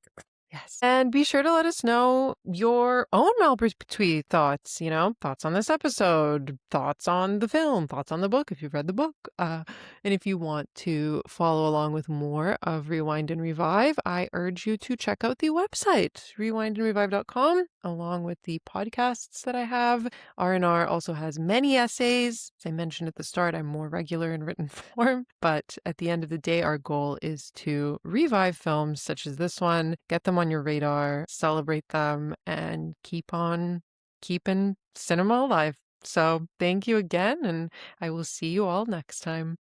Yes. And be sure to let us know your own Malpertuis thoughts, thoughts on this episode, thoughts on the film, thoughts on the book if you've read the book. And if you want to follow along with more of Rewind and Revive, I urge you to check out the website, rewindandrevive.com, along with the podcasts that I have. R&R also has many essays. As I mentioned at the start, I'm more regular in written form. But at the end of the day, our goal is to revive films such as this one, get them on your radar, celebrate them, and keep on keeping cinema alive. So thank you again, and I will see you all next time.